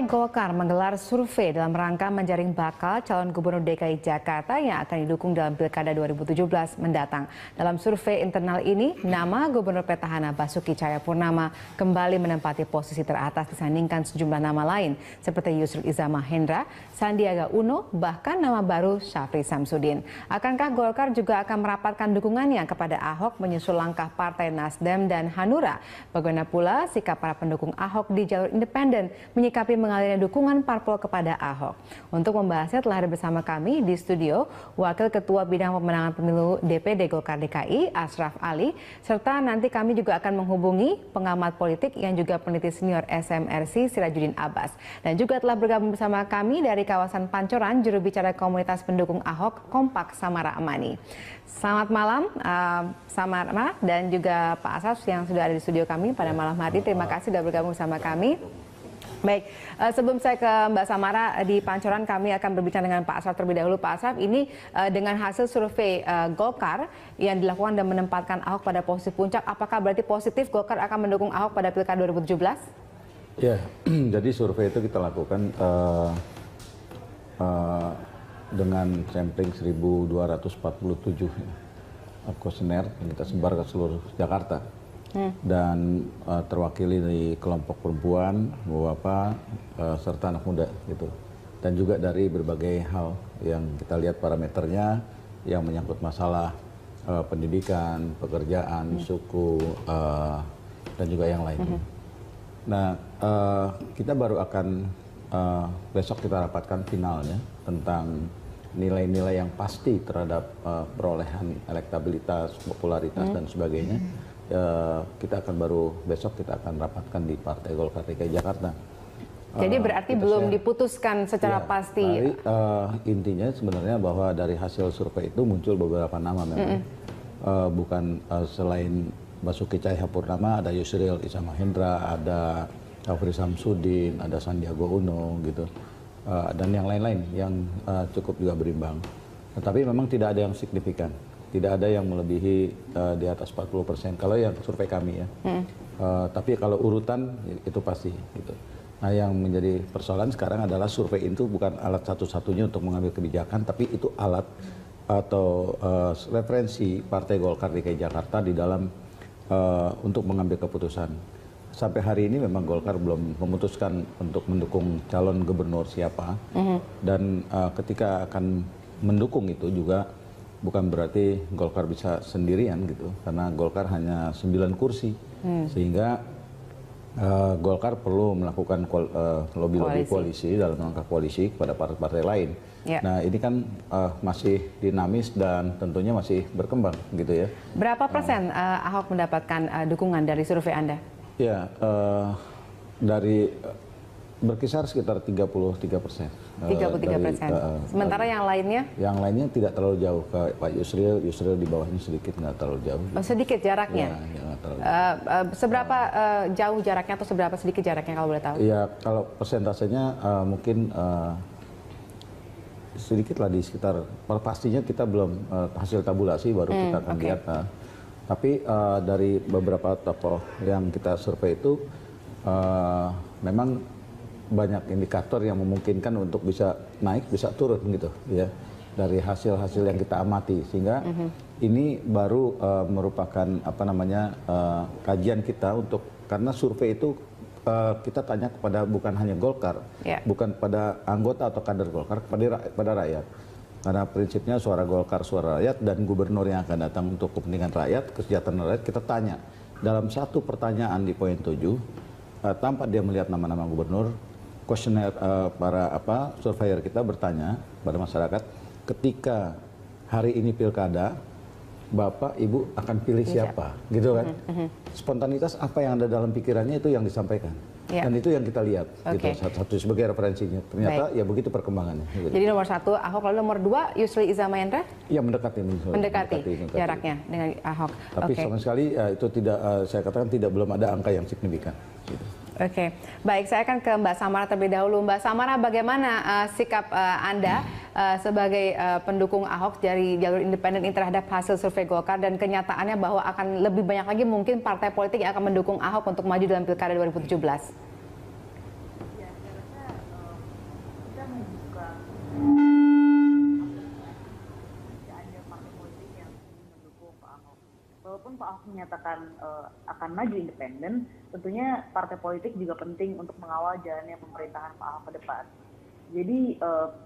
Golkar menggelar survei dalam rangka menjaring bakal calon gubernur DKI Jakarta yang akan didukung dalam Pilkada 2017 mendatang. Dalam survei internal ini, nama Gubernur Petahana Basuki Cahayapurnama kembali menempati posisi teratas disandingkan sejumlah nama lain seperti Yusril Iza Mahendra, Sandiaga Uno, bahkan nama baru Syafri Samsudin. Akankah Golkar juga akan merapatkan dukungannya kepada Ahok menyusul langkah Partai Nasdem dan Hanura? Bagaimana pula sikap para pendukung Ahok di jalur independen menyikapi mengalirnya dukungan parpol kepada Ahok. Untuk membahasnya telah hadir bersama kami di studio Wakil Ketua Bidang Pemenangan Pemilu DPD Golkar DKI Ashraf Ali, serta nanti kami juga akan menghubungi pengamat politik yang juga peneliti senior SMRC Sirajuddin Abbas. Dan juga telah bergabung bersama kami dari kawasan Pancoran juru bicara komunitas pendukung Ahok Kompak Samara Amani. Selamat malam Samara dan juga Pak Ashraf yang sudah ada di studio kami pada malam hari. Terima kasih sudah bergabung bersama kami. Baik, sebelum saya ke Mbak Samara di Pancoran, kami akan berbicara dengan Pak Ashraf terlebih dahulu. Pak Ashraf, ini dengan hasil survei Golkar yang dilakukan dan menempatkan Ahok pada posisi puncak, apakah berarti positif Golkar akan mendukung Ahok pada Pilkada 2017? Ya, jadi survei itu kita lakukan dengan sampling 1.247 kuesioner yang kita sebar ke seluruh Jakarta. Dan terwakili dari kelompok perempuan, bapak, serta anak muda gitu. Dan juga dari berbagai hal yang kita lihat parameternya yang menyangkut masalah pendidikan, pekerjaan, suku, dan juga yang lain. Nah, kita baru akan besok kita rapatkan finalnya tentang nilai-nilai yang pasti terhadap perolehan elektabilitas, popularitas, dan sebagainya. Kita akan besok kita akan rapatkan di Partai Golkar DKI Jakarta. Jadi berarti belum diputuskan secara pasti. Intinya sebenarnya bahwa dari hasil survei itu muncul beberapa nama memang. Bukan selain Basuki Cahayapurnama, ada Yusril Iza Mahendra, ada Syafri Samsudin, ada Sandiaga Uno gitu. Dan yang lain-lain yang cukup juga berimbang. Tetapi memang tidak ada yang signifikan. Tidak ada yang melebihi di atas 40% kalau yang survei kami ya. Tapi kalau urutan itu pasti gitu. Nah, yang menjadi persoalan sekarang adalah survei itu bukan alat satu-satunya untuk mengambil kebijakan, tapi itu alat atau referensi Partai Golkar DKI Jakarta di dalam untuk mengambil keputusan. Sampai hari ini memang Golkar belum memutuskan untuk mendukung calon gubernur siapa. Dan ketika akan mendukung itu juga bukan berarti Golkar bisa sendirian gitu, karena Golkar hanya 9 kursi, sehingga Golkar perlu melakukan lobby-lobby koalisi dalam rangka koalisi kepada partai-partai lain. Nah, ini kan masih dinamis dan tentunya masih berkembang gitu ya. Berapa persen Ahok mendapatkan dukungan dari survei Anda? Ya, dari berkisar sekitar 33%. 33%. Sementara yang lainnya? Yang lainnya tidak terlalu jauh ke Pak Yusril. Yusril di bawahnya sedikit, nggak terlalu jauh. Sedikit jaraknya? Ya, nggak terlalu seberapa jauh jaraknya atau seberapa sedikit jaraknya kalau boleh tahu? Ya, kalau persentasenya mungkin sedikit lah di sekitar. Pastinya kita belum hasil tabulasi baru kita akan lihat. Tapi dari beberapa tokoh yang kita survei itu memang banyak indikator yang memungkinkan untuk bisa naik, bisa turun gitu ya, dari hasil-hasil yang kita amati, sehingga ini baru merupakan apa namanya kajian kita untuk, karena survei itu kita tanya kepada bukan hanya Golkar, bukan pada anggota atau kader Golkar, kepada rakyat. Karena prinsipnya suara Golkar suara rakyat, dan gubernur yang akan datang untuk kepentingan rakyat, kesejahteraan rakyat, kita tanya dalam satu pertanyaan di poin 7 tanpa dia melihat nama-nama gubernur. Kuesioner para surveyor kita bertanya pada masyarakat, ketika hari ini pilkada, Bapak Ibu akan pilih siapa, gitu kan? Spontanitas apa yang ada dalam pikirannya itu yang disampaikan, dan itu yang kita lihat, gitu, satu sebagai referensinya. Ternyata ya begitu perkembangannya. Gitu. Jadi nomor 1 Ahok, lalu nomor 2 Yusril Iza Mahendra? Ya mendekati jaraknya dengan Ahok. Tapi sama sekali itu tidak, saya katakan belum ada angka yang signifikan. Gitu. Oke, baik, saya akan ke Mbak Samara terlebih dahulu. Mbak Samara, bagaimana sikap Anda sebagai pendukung Ahok dari jalur independen ini terhadap hasil survei Golkar dan kenyataannya bahwa akan lebih banyak lagi mungkin partai politik yang akan mendukung Ahok untuk maju dalam Pilkada 2017? Ya, saya rasa Ahok menyatakan akan maju independen, tentunya partai politik juga penting untuk mengawal jalannya pemerintahan Pak Ahok ke depan. Jadi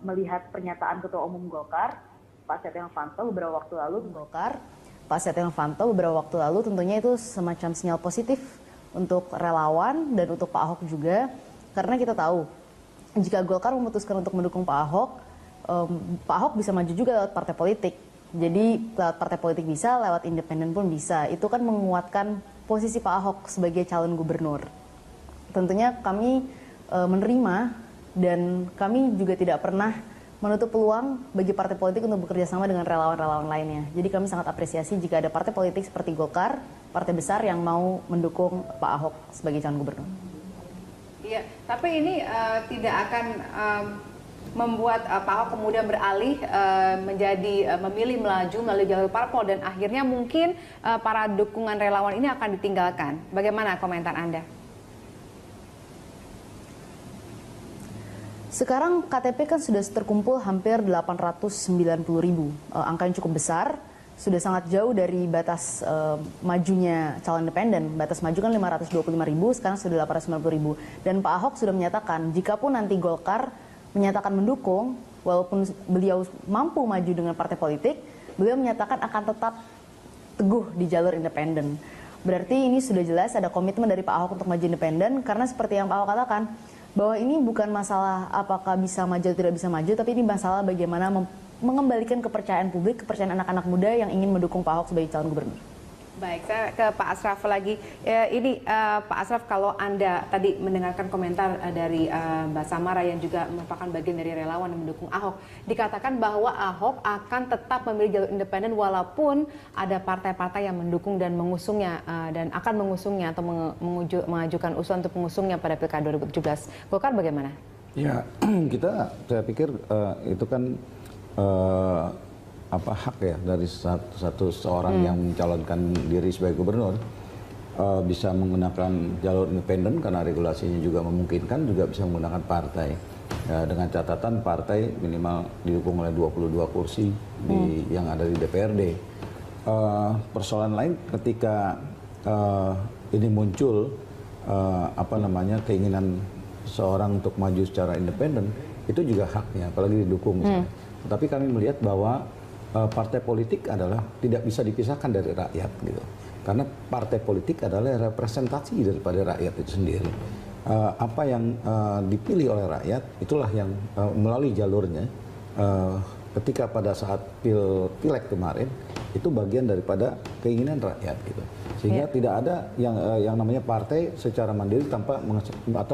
melihat pernyataan Ketua Umum Golkar, Pak Setia Novanto beberapa waktu lalu tentunya itu semacam sinyal positif untuk relawan dan untuk Pak Ahok juga, karena kita tahu jika Golkar memutuskan untuk mendukung Pak Ahok bisa maju juga lewat partai politik. Jadi lewat partai politik bisa, lewat independen pun bisa. Itu kan menguatkan posisi Pak Ahok sebagai calon gubernur. Tentunya kami menerima dan kami juga tidak pernah menutup peluang bagi partai politik untuk bekerja sama dengan relawan-relawan lainnya. Jadi kami sangat apresiasi jika ada partai politik seperti Golkar, partai besar yang mau mendukung Pak Ahok sebagai calon gubernur. Iya, tapi ini tidak akan membuat Pak Ahok kemudian beralih menjadi memilih melaju melalui jalur parpol dan akhirnya mungkin para dukungan relawan ini akan ditinggalkan. Bagaimana komentar Anda? Sekarang KTP kan sudah terkumpul hampir 890.000, angka yang cukup besar, sudah sangat jauh dari batas majunya calon independen. Batas maju kan 525.000, sekarang sudah 890.000. Dan Pak Ahok sudah menyatakan, jikapun nanti Golkar menyatakan mendukung, walaupun beliau mampu maju dengan partai politik, beliau menyatakan akan tetap teguh di jalur independen. Berarti ini sudah jelas ada komitmen dari Pak Ahok untuk maju independen, karena seperti yang Pak Ahok katakan, bahwa ini bukan masalah apakah bisa maju atau tidak bisa maju, tapi ini masalah bagaimana mengembalikan kepercayaan publik, kepercayaan anak-anak muda yang ingin mendukung Pak Ahok sebagai calon gubernur. Baik, saya ke Pak Asraf lagi. Pak Asraf, kalau Anda tadi mendengarkan komentar dari Mbak Samara yang juga merupakan bagian dari relawan yang mendukung Ahok, dikatakan bahwa Ahok akan tetap memilih jalur independen walaupun ada partai-partai yang mendukung dan mengusungnya dan akan mengusungnya atau mengajukan usulan untuk mengusungnya pada Pilkada 2017. Golkar bagaimana? Ya, saya pikir itu kan hak ya dari seorang yang mencalonkan diri sebagai gubernur, bisa menggunakan jalur independen karena regulasinya juga memungkinkan, juga bisa menggunakan partai dengan catatan partai minimal didukung oleh 22 kursi yang ada di DPRD. Persoalan lain ketika ini muncul keinginan seorang untuk maju secara independen, itu juga haknya, apalagi didukung misalnya. Tetapi kami melihat bahwa partai politik adalah tidak bisa dipisahkan dari rakyat gitu, karena partai politik adalah representasi daripada rakyat itu sendiri. Apa yang dipilih oleh rakyat itulah yang melalui jalurnya ketika pada saat pileg kemarin itu bagian daripada keinginan rakyat gitu, sehingga tidak ada yang namanya partai secara mandiri tanpa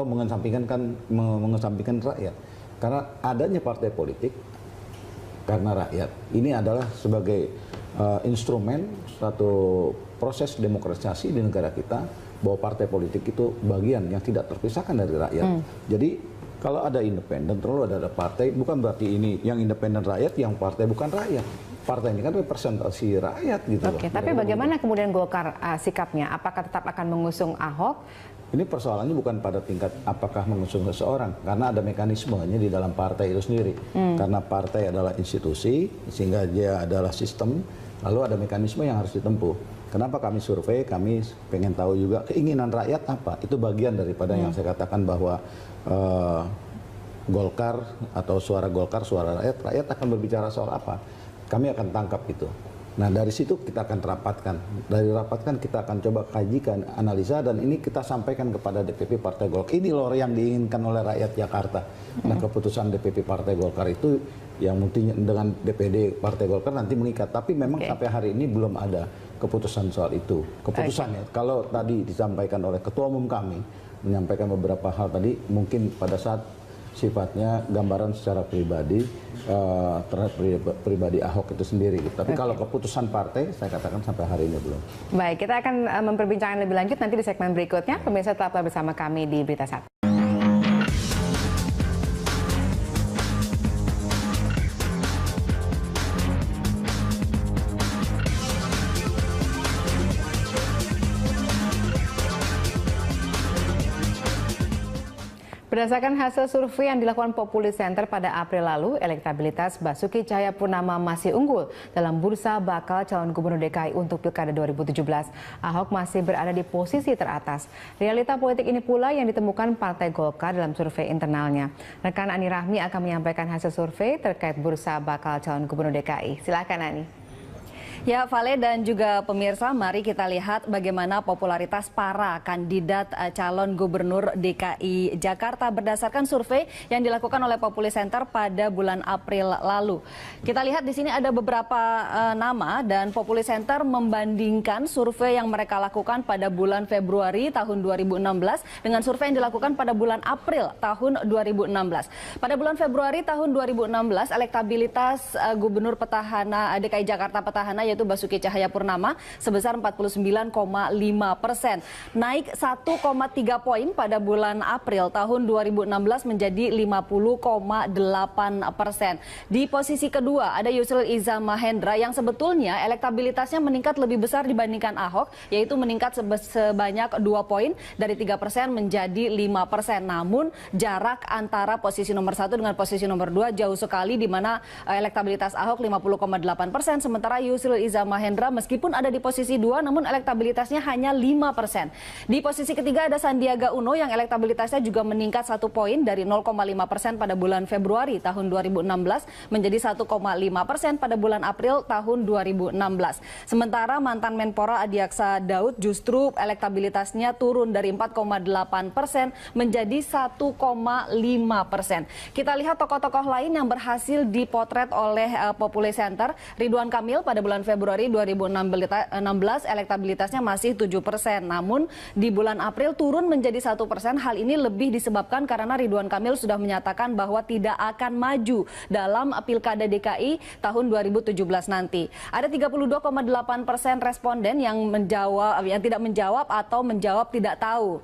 mengesampingkan rakyat, karena adanya partai politik karena rakyat. Ini adalah sebagai instrumen satu proses demokratisasi di negara kita, bahwa partai politik itu bagian yang tidak terpisahkan dari rakyat. Jadi kalau ada independen, terlalu ada partai, bukan berarti ini yang independen rakyat, yang partai bukan rakyat. Partai ini kan representasi rakyat gitu. Oke, tapi bagaimana kemudian Golkar sikapnya? Apakah tetap akan mengusung Ahok? Ini persoalannya bukan pada tingkat apakah mengusung seseorang, karena ada mekanismenya di dalam partai itu sendiri. Karena partai adalah institusi, sehingga dia adalah sistem, lalu ada mekanisme yang harus ditempuh. Kenapa kami survei, kami pengen tahu juga keinginan rakyat apa. Itu bagian daripada yang saya katakan bahwa Golkar atau suara Golkar, suara rakyat akan berbicara soal apa. Kami akan tangkap itu. Nah, dari situ kita akan rapatkan. Dari rapatkan kita akan coba kajikan, analisa, dan ini kita sampaikan kepada DPP Partai Golkar. Ini loh yang diinginkan oleh rakyat Jakarta. Nah, keputusan DPP Partai Golkar itu yang mungkin dengan DPD Partai Golkar nanti mengikat. Tapi memang sampai hari ini belum ada keputusan soal itu. Keputusannya, kalau tadi disampaikan oleh Ketua Umum kami, menyampaikan beberapa hal tadi, mungkin pada saat sifatnya gambaran secara pribadi terhadap pribadi Ahok itu sendiri. Tapi kalau keputusan partai, saya katakan sampai hari ini belum. Baik, kita akan memperbincangkan lebih lanjut nanti di segmen berikutnya. Pemirsa tetaplah bersama kami di Berita Satu. Berdasarkan hasil survei yang dilakukan Populi Center pada April lalu, elektabilitas Basuki Cahayapurnama masih unggul dalam bursa bakal calon gubernur DKI untuk Pilkada 2017. Ahok masih berada di posisi teratas. Realita politik ini pula yang ditemukan Partai Golkar dalam survei internalnya. Rekan Ani Rahmi akan menyampaikan hasil survei terkait bursa bakal calon gubernur DKI. Silakan Ani. Ya, Vale dan juga pemirsa, mari kita lihat bagaimana popularitas para kandidat calon gubernur DKI Jakarta berdasarkan survei yang dilakukan oleh Populi Center pada bulan April lalu. Kita lihat di sini ada beberapa nama dan Populi Center membandingkan survei yang mereka lakukan pada bulan Februari tahun 2016 dengan survei yang dilakukan pada bulan April tahun 2016. Pada bulan Februari tahun 2016, elektabilitas gubernur petahana DKI Jakarta petahana yaitu Basuki Cahayapurnama sebesar 49,5%, naik 1,3 poin pada bulan April tahun 2016 menjadi 50,8%. Di posisi kedua ada Yusril Iza Mahendra yang sebetulnya elektabilitasnya meningkat lebih besar dibandingkan Ahok, yaitu meningkat sebanyak 2 poin dari 3% menjadi 5%. Namun jarak antara posisi nomor 1 dengan posisi nomor 2 jauh sekali, di mana elektabilitas Ahok 50,8%, sementara Yusril Iza Mahendra meskipun ada di posisi 2 namun elektabilitasnya hanya 5%. Di posisi ketiga ada Sandiaga Uno yang elektabilitasnya juga meningkat 1 poin dari 0,5% pada bulan Februari tahun 2016 menjadi 1,5% pada bulan April tahun 2016. Sementara mantan Menpora Adiaksa Daud justru elektabilitasnya turun dari 4,8% menjadi 1,5%. Kita lihat tokoh-tokoh lain yang berhasil dipotret oleh Populi Center. Ridwan Kamil pada bulan Februari 2016 elektabilitasnya masih 7%, namun di bulan April turun menjadi 1%. Hal ini lebih disebabkan karena Ridwan Kamil sudah menyatakan bahwa tidak akan maju dalam Pilkada DKI tahun 2017 nanti. Ada 32,8% responden yang tidak menjawab atau menjawab tidak tahu.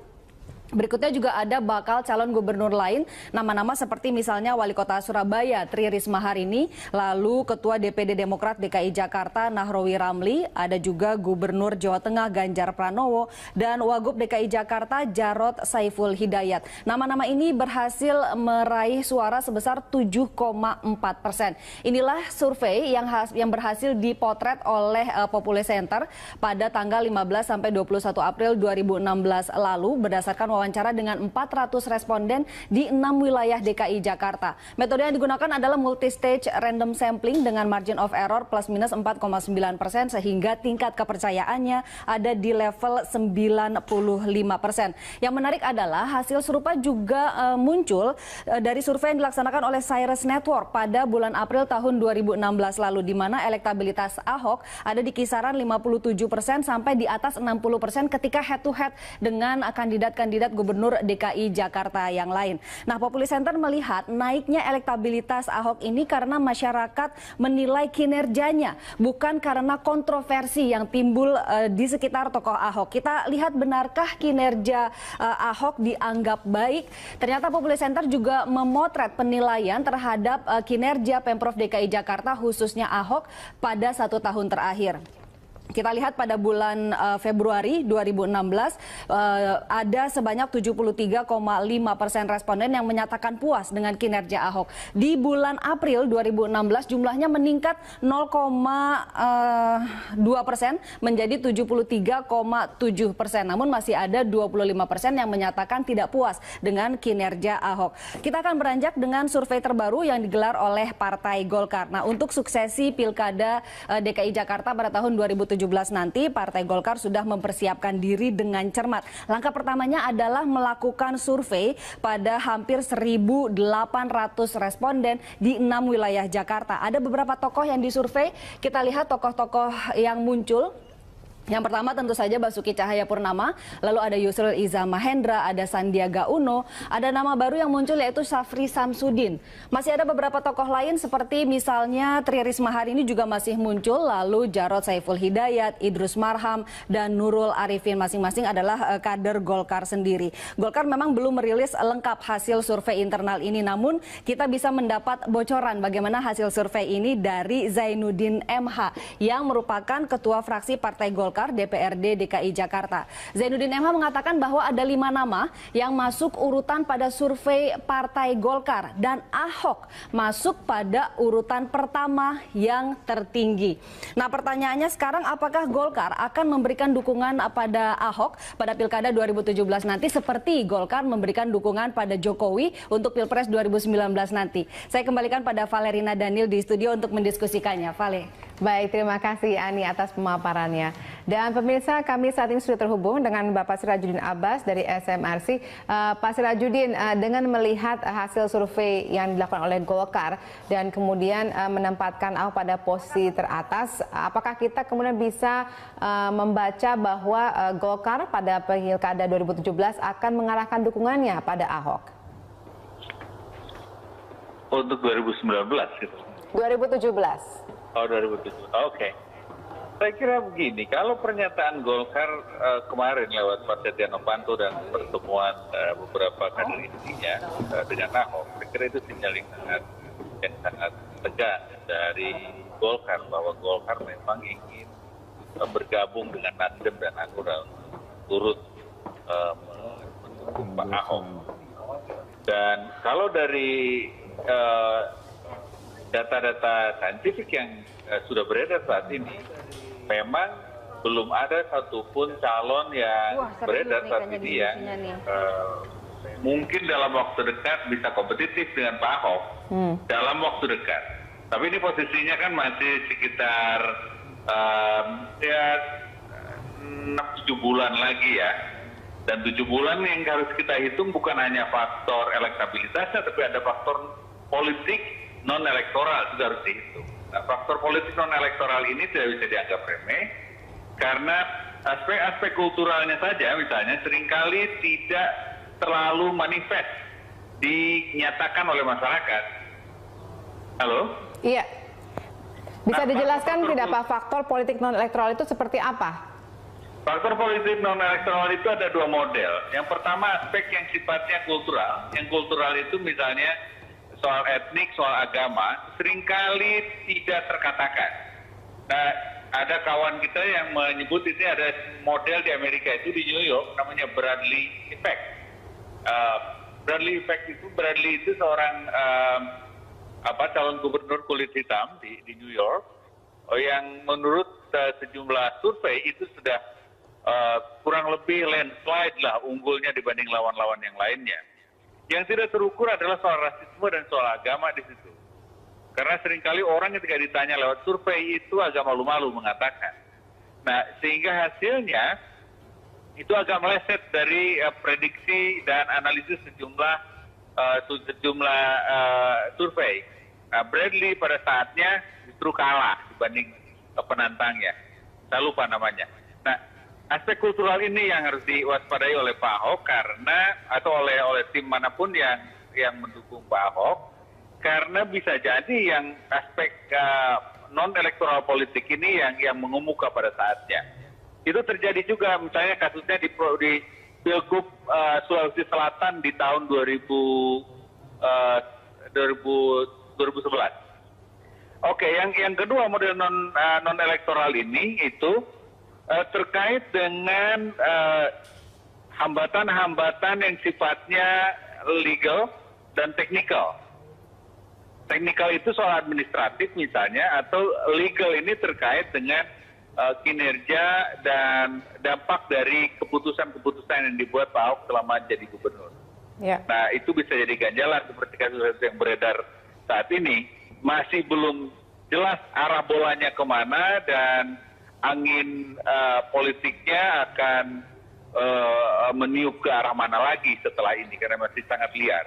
Berikutnya juga ada bakal calon gubernur lain, nama-nama seperti misalnya Wali Kota Surabaya Tri Risma Harini, lalu Ketua DPD Demokrat DKI Jakarta Nahrawi Ramli, ada juga Gubernur Jawa Tengah Ganjar Pranowo, dan Wagub DKI Jakarta Jarod Saiful Hidayat. Nama-nama ini berhasil meraih suara sebesar 7,4%. Inilah survei yang berhasil dipotret oleh Populi Center pada tanggal 15 sampai 21 April 2016 lalu berdasarkan wawancara dengan 400 responden di 6 wilayah DKI Jakarta. Metode yang digunakan adalah multi-stage random sampling dengan margin of error plus minus 4,9% sehingga tingkat kepercayaannya ada di level 95%. Yang menarik adalah hasil serupa juga muncul dari survei yang dilaksanakan oleh Cyrus Network pada bulan April tahun 2016 lalu, di mana elektabilitas Ahok ada di kisaran 57% sampai di atas 60% ketika head to head dengan kandidat-kandidat gubernur DKI Jakarta yang lain. Nah, Populi Center melihat naiknya elektabilitas Ahok ini karena masyarakat menilai kinerjanya, bukan karena kontroversi yang timbul di sekitar tokoh Ahok. Kita lihat benarkah kinerja Ahok dianggap baik? Ternyata Populi Center juga memotret penilaian terhadap kinerja Pemprov DKI Jakarta khususnya Ahok pada 1 tahun terakhir. Kita lihat pada bulan Februari 2016 ada sebanyak 73,5% responden yang menyatakan puas dengan kinerja Ahok. Di bulan April 2016 jumlahnya meningkat 0,2% menjadi 73,7%. Namun masih ada 25% yang menyatakan tidak puas dengan kinerja Ahok. Kita akan beranjak dengan survei terbaru yang digelar oleh Partai Golkar. Nah, untuk suksesi Pilkada DKI Jakarta pada tahun 2017 nanti, Partai Golkar sudah mempersiapkan diri dengan cermat. Langkah pertamanya adalah melakukan survei pada hampir 1.800 responden di 6 wilayah Jakarta. Ada beberapa tokoh yang disurvei. Kita lihat tokoh-tokoh yang muncul. Yang pertama tentu saja Basuki Cahayapurnama, lalu ada Yusril Iza Mahendra, ada Sandiaga Uno, ada nama baru yang muncul yaitu Syafri Samsudin. Masih ada beberapa tokoh lain seperti misalnya Tri Risma Harini juga masih muncul, lalu Jarod Saiful Hidayat, Idrus Marham, dan Nurul Arifin, masing-masing adalah kader Golkar sendiri. Golkar memang belum merilis lengkap hasil survei internal ini, namun kita bisa mendapat bocoran bagaimana hasil survei ini dari Zainuddin MH yang merupakan Ketua Fraksi Partai Golkar Golkar DPRD DKI Jakarta. Zainuddin MH mengatakan bahwa ada 5 nama yang masuk urutan pada survei Partai Golkar dan Ahok masuk pada urutan pertama yang tertinggi. Nah, pertanyaannya sekarang, apakah Golkar akan memberikan dukungan pada Ahok pada Pilkada 2017 nanti seperti Golkar memberikan dukungan pada Jokowi untuk Pilpres 2019 nanti? Saya kembalikan pada Valerina Daniel di studio untuk mendiskusikannya. Vale. Baik, terima kasih Ani atas pemaparannya. Dan pemirsa, kami saat ini sudah terhubung dengan Bapak Sirajuddin Abbas dari SMRC. Pak Sirajuddin, dengan melihat hasil survei yang dilakukan oleh Golkar dan kemudian menempatkan Ahok pada posisi teratas, apakah kita kemudian bisa membaca bahwa Golkar pada Pilkada 2017 akan mengarahkan dukungannya pada Ahok? Untuk 2019 gitu. 2017. Oh, 2017. Oke. Saya kira begini, kalau pernyataan Golkar kemarin lewat Pak Setia Novanto dan pertemuan beberapa kader intinya dengan Ahok, saya kira itu sinyal yang sangat tegas dari Golkar bahwa Golkar memang ingin bergabung dengan Nasdem dan Hanura turut mendukung Pak Ahok. Dan kalau dari data-data saintifik yang sudah beredar saat ini, memang belum ada satupun calon yang beredar saat ini yang mungkin dalam waktu dekat bisa kompetitif dengan Pak Ahok dalam waktu dekat. Tapi ini posisinya kan masih sekitar 6-7 bulan lagi ya. Dan 7 bulan yang harus kita hitung bukan hanya faktor elektabilitasnya, tapi ada faktor politik non-elektoral juga harus dihitung. Nah, faktor politik non-elektoral ini tidak bisa dianggap remeh, karena aspek-aspek kulturalnya saja misalnya seringkali tidak terlalu manifest dinyatakan oleh masyarakat. Halo? Iya. Bisa Nah, dijelaskan faktor tidak Pak, faktor politik non-elektoral itu seperti apa? Faktor politik non-elektoral itu ada 2 model. Yang pertama aspek yang sifatnya kultural. Yang kultural itu misalnya soal etnik, soal agama, seringkali tidak terkatakan. Nah, ada kawan kita yang menyebut ini ada model di Amerika itu di New York, namanya Bradley Effect. Bradley Effect itu, Bradley itu seorang calon gubernur kulit hitam di New York, yang menurut sejumlah survei itu sudah kurang lebih landslide lah unggulnya dibanding lawan-lawan yang lainnya. Yang tidak terukur adalah soal rasisme dan soal agama di situ. Karena seringkali orang ketika ditanya lewat survei itu agak malu-malu mengatakan. Nah, sehingga hasilnya itu agak meleset dari prediksi dan analisis sejumlah survei. Nah, Bradley pada saatnya justru kalah dibanding penantangnya. Saya lupa namanya. Nah, aspek kultural ini yang harus diwaspadai oleh Pak Ahok atau oleh tim manapun yang mendukung Pak Ahok, karena bisa jadi yang aspek non elektoral politik ini yang mengemuka pada saatnya. Itu terjadi juga misalnya kasusnya di Pilgub Sulawesi Selatan di tahun 2011. Oke, yang kedua model non elektoral ini itu terkait dengan hambatan-hambatan yang sifatnya legal dan teknikal. Teknikal itu soal administratif misalnya, atau legal ini terkait dengan kinerja dan dampak dari keputusan-keputusan yang dibuat Pak Ahok selama jadi gubernur. Ya. Nah, itu bisa jadi ganjalan seperti kasus yang beredar saat ini. Masih belum jelas arah bolanya kemana dan angin politiknya akan meniup ke arah mana lagi setelah ini, karena masih sangat liar.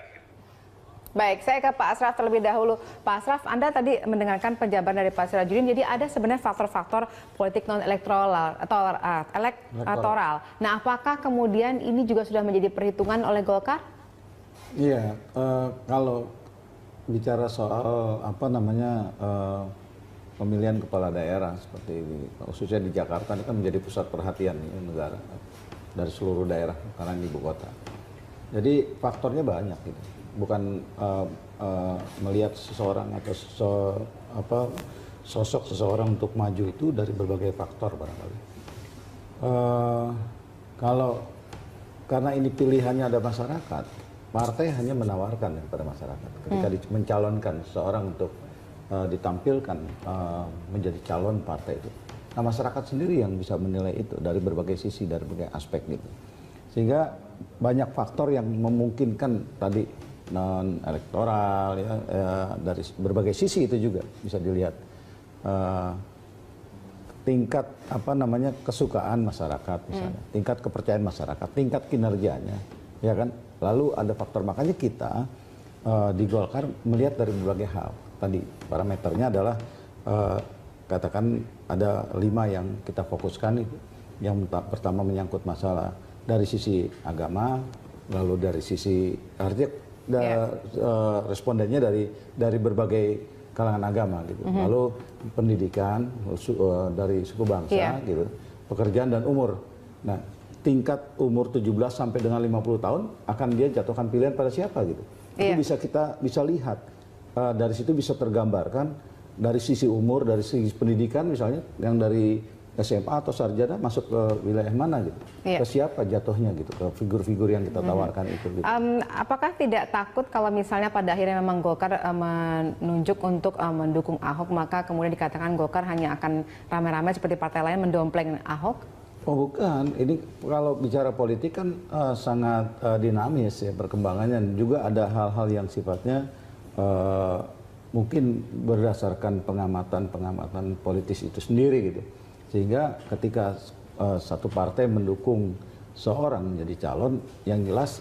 Baik, saya ke Pak Asraf terlebih dahulu. Pak Asraf, Anda tadi mendengarkan penjabaran dari Pak Sirajuddin, jadi ada sebenarnya faktor-faktor politik non-elektoral atau elektoral. Nah, apakah kemudian ini juga sudah menjadi perhitungan oleh Golkar? Iya, kalau bicara soal pemilihan kepala daerah seperti ini, khususnya di Jakarta, ini kan menjadi pusat perhatian negara dari seluruh daerah karena di ibu kota. Jadi faktornya banyak gitu. Bukan melihat seseorang atau sosok seseorang untuk maju itu dari berbagai faktor barangkali. Kalau karena ini pilihannya ada masyarakat, partai hanya menawarkan kepada masyarakat ketika mencalonkan seseorang untuk ditampilkan menjadi calon partai itu. Nah, masyarakat sendiri yang bisa menilai itu dari berbagai sisi, dari berbagai aspek gitu. Sehingga banyak faktor yang memungkinkan tadi non elektoral ya, dari berbagai sisi itu juga bisa dilihat. Tingkat kesukaan masyarakat misalnya, tingkat kepercayaan masyarakat, tingkat kinerjanya, ya kan. Lalu ada faktor, makanya kita di Golkar melihat dari berbagai hal. Tadi parameternya adalah katakan ada 5 yang kita fokuskan itu. Yang pertama menyangkut masalah dari sisi agama, lalu dari sisi respondennya dari berbagai kalangan agama gitu. Lalu pendidikan dari suku bangsa gitu, pekerjaan dan umur. Nah, tingkat umur 17 sampai dengan 50 tahun akan dia jatuhkan pilihan pada siapa gitu. Itu kita bisa lihat dari situ bisa tergambarkan dari sisi umur, dari sisi pendidikan misalnya yang dari SMA atau sarjana masuk ke wilayah mana gitu, ke siapa jatuhnya gitu, ke figur-figur yang kita tawarkan itu. Gitu. Apakah tidak takut kalau misalnya pada akhirnya memang Golkar menunjuk untuk mendukung Ahok, maka kemudian dikatakan Golkar hanya akan rame-rame seperti partai lain mendompleng Ahok? Oh bukan, ini kalau bicara politik kan sangat dinamis ya perkembangannya, juga ada hal-hal yang sifatnya mungkin berdasarkan pengamatan politis itu sendiri gitu. Sehingga ketika satu partai mendukung seorang menjadi calon, yang jelas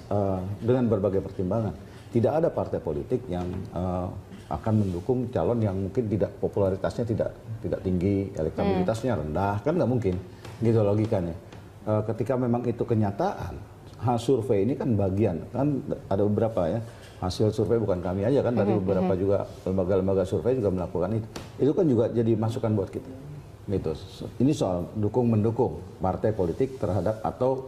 dengan berbagai pertimbangan. Tidak ada partai politik yang akan mendukung calon yang mungkin tidak popularitasnya tidak tinggi, elektabilitasnya rendah, kan nggak mungkin. Gitu logikanya. Ketika memang itu kenyataan, survei ini kan bagian, kan ada beberapa ya, hasil survei bukan kami aja kan, dari beberapa juga lembaga-lembaga survei juga melakukan itu. Itu kan juga jadi masukan buat kita. Gitu. Ini soal mendukung partai politik terhadap atau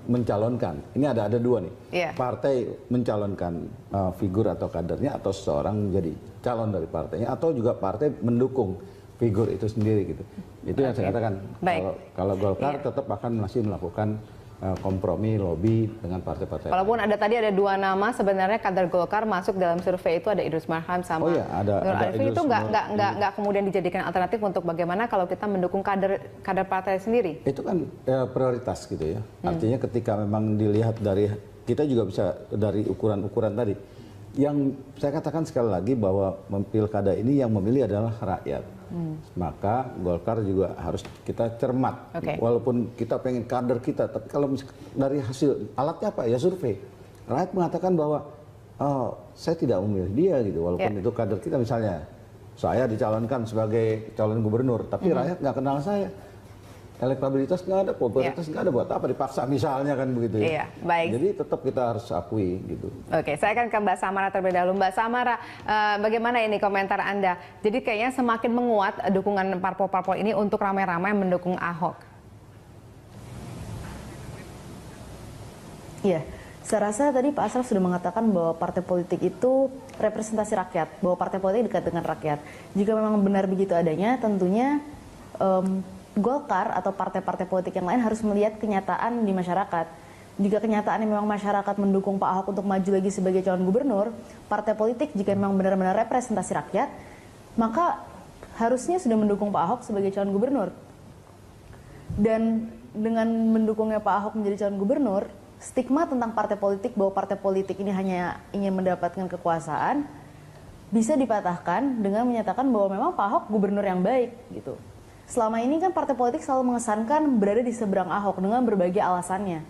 mencalonkan. Ini ada 2 nih. Partai mencalonkan figur atau kadernya, atau seseorang menjadi calon dari partainya, atau juga partai mendukung figur itu sendiri gitu. Itu yang saya katakan. Kalau Golkar tetap akan masih melakukan kompromi, lobby dengan partai-partai. Walaupun tadi ada 2 nama sebenarnya kader Golkar masuk dalam survei itu, ada Idrus Marham sama Nur Arifin, itu nggak kemudian dijadikan alternatif untuk bagaimana kalau kita mendukung kader partai sendiri? Itu kan prioritas gitu ya. Artinya ketika memang dilihat dari, kita juga bisa dari ukuran-ukuran tadi. Yang saya katakan sekali lagi bahwa pilkada ini yang memilih adalah rakyat. Maka Golkar juga harus kita cermat. Walaupun kita pengen kader kita, tapi kalau dari hasil alatnya apa ya, survei. Rakyat mengatakan bahwa saya tidak memilih dia gitu, walaupun itu kader kita. Misalnya saya dicalonkan sebagai calon gubernur, tapi rakyat nggak kenal saya. Elektabilitas nggak ada, popularitas nggak ada, buat apa dipaksa misalnya kan begitu ya. Baik. Jadi tetap kita harus akui gitu. Oke, saya akan ke Mbak Samara terlebih dahulu. Mbak Samara, bagaimana ini komentar Anda? Jadi kayaknya semakin menguat dukungan parpol-parpol ini untuk ramai-ramai mendukung Ahok. Iya, saya rasa tadi Pak Asraf sudah mengatakan bahwa partai politik itu representasi rakyat, bahwa partai politik dekat dengan rakyat. Jika memang benar begitu adanya, tentunya Golkar atau partai-partai politik yang lain harus melihat kenyataan di masyarakat. Jika kenyataannya memang masyarakat mendukung Pak Ahok untuk maju lagi sebagai calon gubernur, partai politik jika memang benar-benar representasi rakyat, maka harusnya sudah mendukung Pak Ahok sebagai calon gubernur. Dan dengan mendukungnya Pak Ahok menjadi calon gubernur, stigma tentang partai politik bahwa partai politik ini hanya ingin mendapatkan kekuasaan bisa dipatahkan dengan menyatakan bahwa memang Pak Ahok gubernur yang baik gitu. Selama ini kan partai politik selalu mengesankan berada di seberang Ahok dengan berbagai alasannya.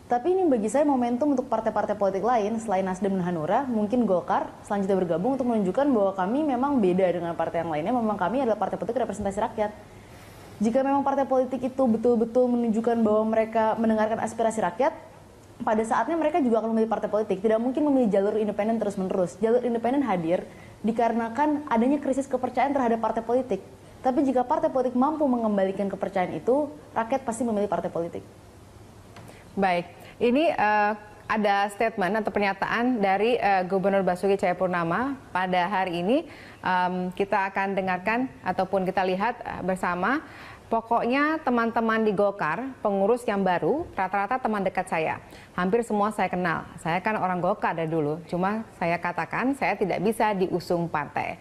Tapi ini bagi saya momentum untuk partai-partai politik lain selain Nasdem dan Hanura, mungkin Golkar selanjutnya bergabung untuk menunjukkan bahwa kami memang beda dengan partai yang lainnya, memang kami adalah partai politik representasi rakyat. Jika memang partai politik itu betul-betul menunjukkan bahwa mereka mendengarkan aspirasi rakyat, pada saatnya mereka juga akan memilih partai politik. Tidak mungkin memilih jalur independen terus-menerus. Jalur independen hadir dikarenakan adanya krisis kepercayaan terhadap partai politik. Tapi jika partai politik mampu mengembalikan kepercayaan itu, rakyat pasti memilih partai politik. Baik, ini ada statement atau pernyataan dari Gubernur Basuki Cahayapurnama pada hari ini. Kita akan dengarkan ataupun kita lihat bersama Pokoknya teman-teman di Golkar, pengurus yang baru, rata-rata teman dekat saya. Hampir semua saya kenal. Saya kan orang Golkar dari dulu, cuma saya katakan saya tidak bisa diusung partai.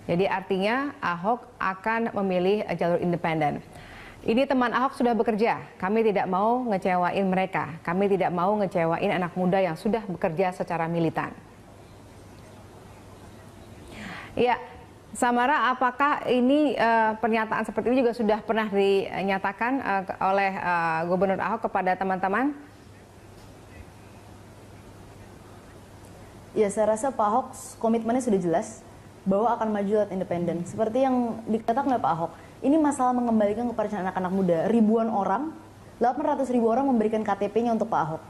Jadi artinya Ahok akan memilih jalur independen. Ini teman Ahok sudah bekerja, kami tidak mau ngecewain mereka. Kami tidak mau ngecewain anak muda yang sudah bekerja secara militan. Ya, Samara, apakah ini pernyataan seperti ini juga sudah pernah dinyatakan oleh Gubernur Ahok kepada teman-teman? Ya, saya rasa Pak Ahok komitmennya sudah jelas bahwa akan maju lewat independen. Seperti yang dikatakan oleh Pak Ahok, ini masalah mengembalikan kepercayaan anak-anak muda. Ribuan orang, 800.000 orang memberikan KTP-nya untuk Pak Ahok.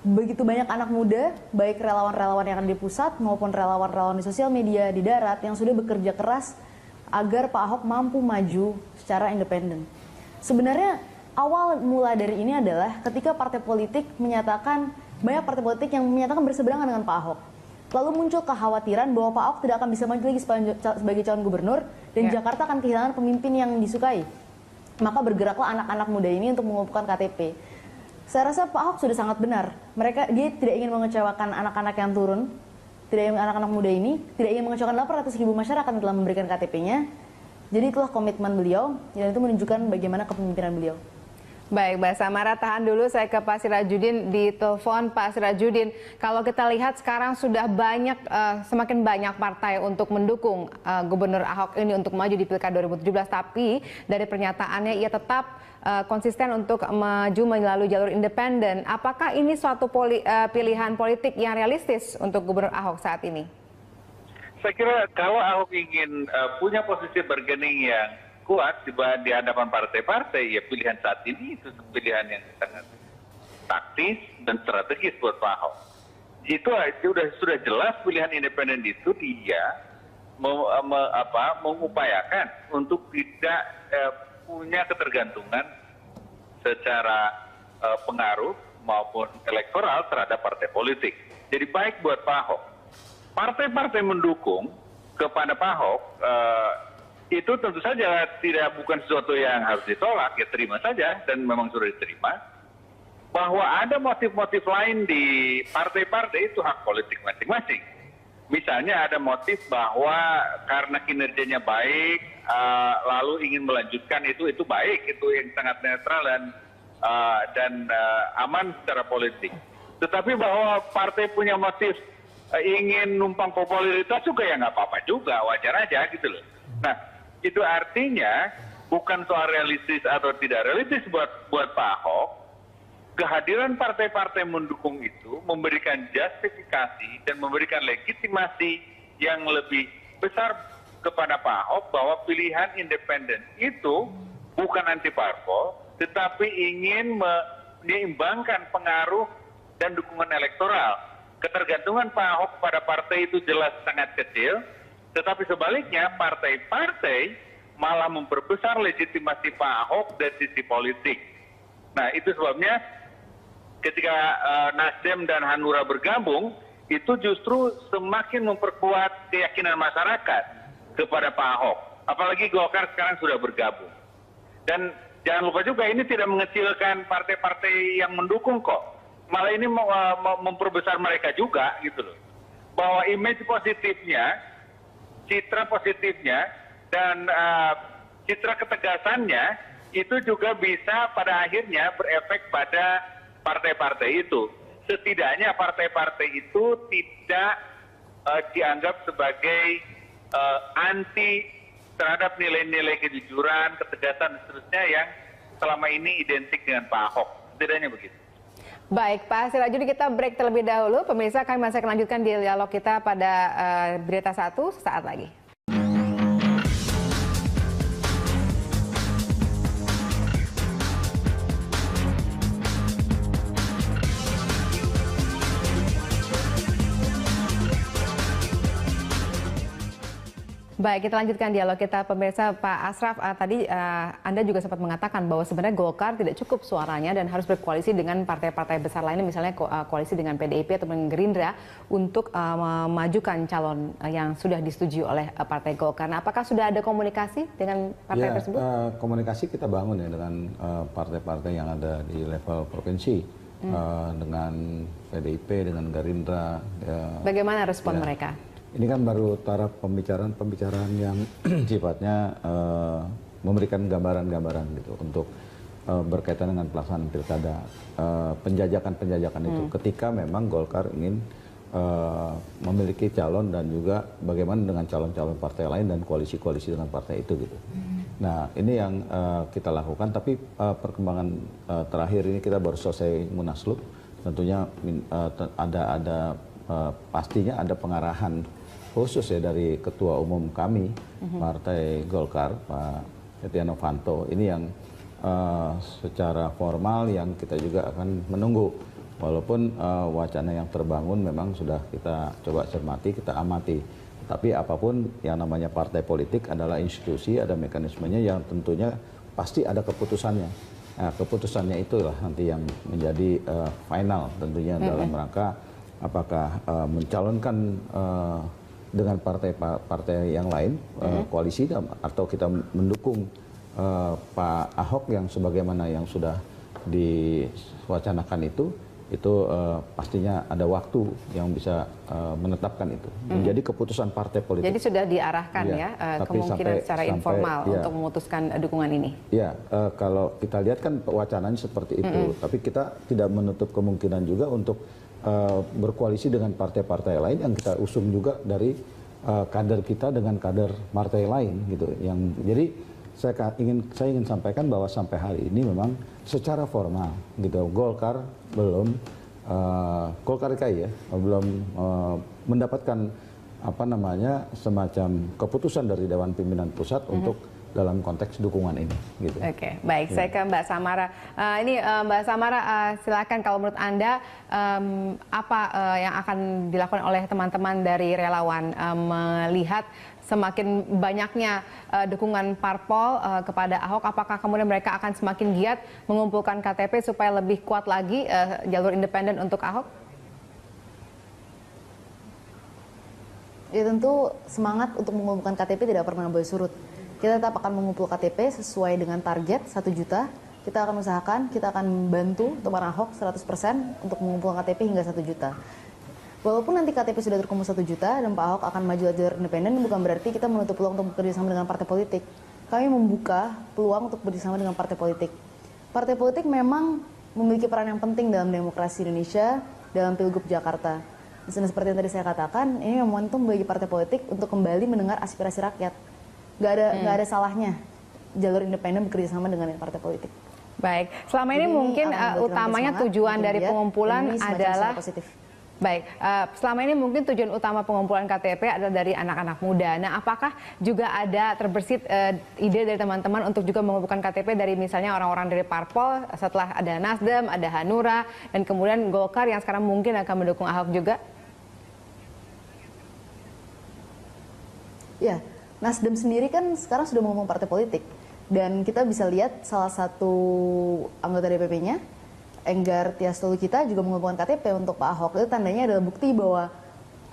Begitu banyak anak muda, baik relawan-relawan yang ada di pusat maupun relawan-relawan di sosial media, di darat, yang sudah bekerja keras agar Pak Ahok mampu maju secara independen. Sebenarnya awal mula dari ini adalah ketika partai politik menyatakan, banyak partai politik yang menyatakan berseberangan dengan Pak Ahok. Lalu muncul kekhawatiran bahwa Pak Ahok tidak akan bisa maju lagi sebagai calon gubernur dan Jakarta akan kehilangan pemimpin yang disukai. Maka bergeraklah anak-anak muda ini untuk mengumpulkan KTP. Saya rasa Pak Ahok sudah sangat benar. Dia tidak ingin mengecewakan anak-anak yang turun, tidak ingin anak-anak muda ini, tidak ingin mengecewakan 800.000 masyarakat yang telah memberikan KTP-nya. Jadi itulah komitmen beliau, dan itu menunjukkan bagaimana kepemimpinan beliau. Baik, Mbak Samara, tahan dulu, saya ke Pak Sirajudin di telepon. Pak Sirajudin, kalau kita lihat sekarang sudah semakin banyak partai untuk mendukung Gubernur Ahok ini untuk maju di Pilkada 2017, tapi dari pernyataannya ia tetap konsisten untuk maju melalui jalur independen. Apakah ini suatu pilihan politik yang realistis untuk Gubernur Ahok saat ini? Saya kira kalau Ahok ingin punya posisi bargaining yang kuat di hadapan partai-partai, ya pilihan saat ini itu pilihan yang sangat taktis dan strategis buat Pak Ahok. Itu sudah jelas pilihan independen itu dia mengupayakan untuk tidak punya ketergantungan secara pengaruh maupun elektoral terhadap partai politik. Jadi baik buat Pak Ahok. Partai-partai mendukung kepada Pak Ahok itu tentu saja bukan sesuatu yang harus ditolak, ya terima saja, dan memang sudah diterima. Bahwa ada motif-motif lain di partai-partai itu hak politik masing-masing. Misalnya ada motif bahwa karena kinerjanya baik, lalu ingin melanjutkan itu baik, itu yang sangat netral dan aman secara politik. Tetapi bahwa partai punya motif ingin numpang popularitas juga ya nggak apa-apa juga, wajar aja gitu loh. Nah, itu artinya bukan soal realistis atau tidak realistis buat Pak Ahok. Kehadiran partai-partai mendukung itu memberikan justifikasi dan memberikan legitimasi yang lebih besar kepada Pak Ahok bahwa pilihan independen itu bukan anti parpol, tetapi ingin menyeimbangkan pengaruh dan dukungan elektoral. Ketergantungan Pak Ahok pada partai itu jelas sangat kecil, tetapi sebaliknya partai-partai malah memperbesar legitimasi Pak Ahok dari sisi politik. Nah, itu sebabnya ketika Nasdem dan Hanura bergabung, itu justru semakin memperkuat keyakinan masyarakat kepada Pak Ahok. Apalagi Golkar sekarang sudah bergabung. Dan jangan lupa juga ini tidak mengecilkan partai-partai yang mendukung kok. Malah ini memperbesar mereka juga gitu loh. Bahwa image positifnya, citra positifnya dan citra ketegasannya itu juga bisa pada akhirnya berefek pada partai-partai itu. Setidaknya partai-partai itu tidak dianggap sebagai anti terhadap nilai-nilai kejujuran, ketegasan dan seterusnya yang selama ini identik dengan Pak Ahok. Setidaknya begitu. Baik, Pak Sirajudin, kita break terlebih dahulu. Pemirsa, kami masih akan lanjutkan dialog kita pada Berita 1 sesaat lagi. Baik, kita lanjutkan dialog kita pemirsa. Pak Asraf, tadi Anda juga sempat mengatakan bahwa sebenarnya Golkar tidak cukup suaranya dan harus berkoalisi dengan partai-partai besar lainnya, misalnya koalisi dengan PDIP atau dengan Gerindra untuk memajukan calon yang sudah disetujui oleh Partai Golkar. Nah, apakah sudah ada komunikasi dengan partai tersebut? Komunikasi kita bangun ya dengan partai-partai yang ada di level provinsi, dengan PDIP, dengan Gerindra. Bagaimana respon mereka? Ini kan baru taraf pembicaraan yang sifatnya memberikan gambaran-gambaran gitu untuk berkaitan dengan pelaksanaan pilkada, penjajakan itu. Ketika memang Golkar ingin memiliki calon dan juga bagaimana dengan calon-calon partai lain dan koalisi-koalisi dengan partai itu gitu. Nah ini yang kita lakukan, tapi perkembangan terakhir ini kita baru selesai munaslup, tentunya ada pastinya ada pengarahan khusus ya dari Ketua Umum kami Partai Golkar, Pak Setia Novanto. Ini yang secara formal yang kita juga akan menunggu. Walaupun wacana yang terbangun memang sudah kita coba cermati, kita amati. Tapi apapun yang namanya partai politik adalah institusi, ada mekanismenya yang tentunya pasti ada keputusannya. Nah, keputusannya itulah nanti yang menjadi final tentunya dalam rangka apakah mencalonkan dengan partai-partai yang lain, koalisi, atau kita mendukung Pak Ahok yang sebagaimana yang sudah diwacanakan itu pastinya ada waktu yang bisa menetapkan itu. Menjadi keputusan partai politik. Jadi sudah diarahkan ya kemungkinan secara informal untuk memutuskan dukungan ini? Ya, kalau kita lihat kan wacananya seperti itu, tapi kita tidak menutup kemungkinan juga untuk berkoalisi dengan partai-partai lain yang kita usung juga dari kader kita dengan kader partai lain gitu. Yang jadi saya ingin sampaikan bahwa sampai hari ini memang secara formal gitu Golkar belum Golkar DKI ya belum mendapatkan apa namanya semacam keputusan dari Dewan Pimpinan Pusat untuk dalam konteks dukungan ini. Gitu. Oke, baik. Saya ke Mbak Samara. Mbak Samara, silakan kalau menurut Anda apa yang akan dilakukan oleh teman-teman dari relawan melihat semakin banyaknya dukungan parpol kepada Ahok, apakah kemudian mereka akan semakin giat mengumpulkan KTP supaya lebih kuat lagi jalur independen untuk Ahok? Ya tentu semangat untuk mengumpulkan KTP tidak pernah boleh surut. Kita tetap akan mengumpul KTP sesuai dengan target 1 juta. Kita akan usahakan, kita akan bantu teman Ahok 100% untuk mengumpulkan KTP hingga 1 juta. Walaupun nanti KTP sudah terkumpul 1 juta dan Pak Ahok akan maju jalur independen, bukan berarti kita menutup peluang untuk bekerjasama dengan partai politik. Kami membuka peluang untuk bekerjasama dengan partai politik. Partai politik memang memiliki peran yang penting dalam demokrasi Indonesia, dalam Pilgub Jakarta. Dan seperti yang tadi saya katakan, ini momentum bagi partai politik untuk kembali mendengar aspirasi rakyat. Nggak ada salahnya jalur independen bekerja sama dengan partai politik. Baik, selama ini mungkin utamanya tujuan dari pengumpulan adalah baik. Selama ini mungkin tujuan utama pengumpulan KTP adalah dari anak-anak muda. Nah, apakah juga ada terbersit ide dari teman-teman untuk juga mengumpulkan KTP dari misalnya orang-orang dari parpol setelah ada Nasdem, ada Hanura, dan kemudian Golkar yang sekarang mungkin akan mendukung Ahok juga? Ya, Nasdem sendiri kan sekarang sudah mengumumkan partai politik. Dan kita bisa lihat salah satu anggota DPP-nya, Enggar Tias Tolukita, juga mengumpulkan KTP untuk Pak Ahok. Itu tandanya adalah bukti bahwa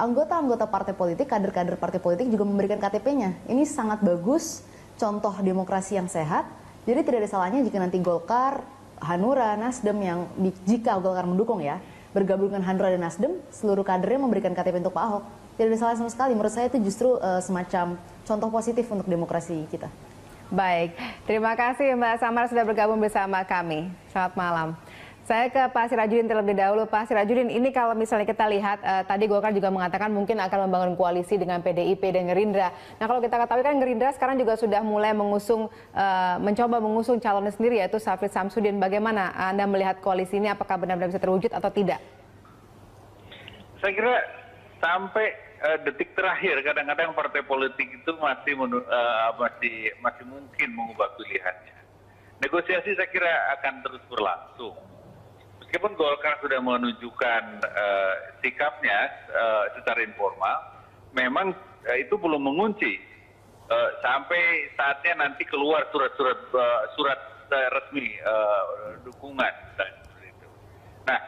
anggota-anggota partai politik, kader-kader partai politik juga memberikan KTP-nya. Ini sangat bagus, contoh demokrasi yang sehat. Jadi tidak ada salahnya jika nanti Golkar, Hanura, Nasdem yang jika Golkar mendukung ya, bergabung dengan Hanura dan Nasdem, seluruh kadernya memberikan KTP untuk Pak Ahok. Tidak ada salah sama sekali. Menurut saya itu justru semacam contoh positif untuk demokrasi kita. Baik, terima kasih Mbak Samara sudah bergabung bersama kami. Selamat malam. Saya ke Pak Sirajudin terlebih dahulu. Pak Sirajudin, ini kalau misalnya kita lihat, tadi Golkar juga mengatakan mungkin akan membangun koalisi dengan PDIP dan Gerindra. Nah, kalau kita ketahui kan Gerindra sekarang juga sudah mulai mencoba mengusung calonnya sendiri, yaitu Syafrin Samsudin. Bagaimana Anda melihat koalisi ini, apakah benar-benar bisa terwujud atau tidak? Saya kira sampai detik terakhir kadang-kadang partai politik itu masih mungkin mengubah pilihannya. Negosiasi saya kira akan terus berlangsung. Meskipun Golkar sudah menunjukkan sikapnya secara informal, memang itu belum mengunci sampai saatnya nanti keluar surat resmi dukungan dan seperti itu. Nah,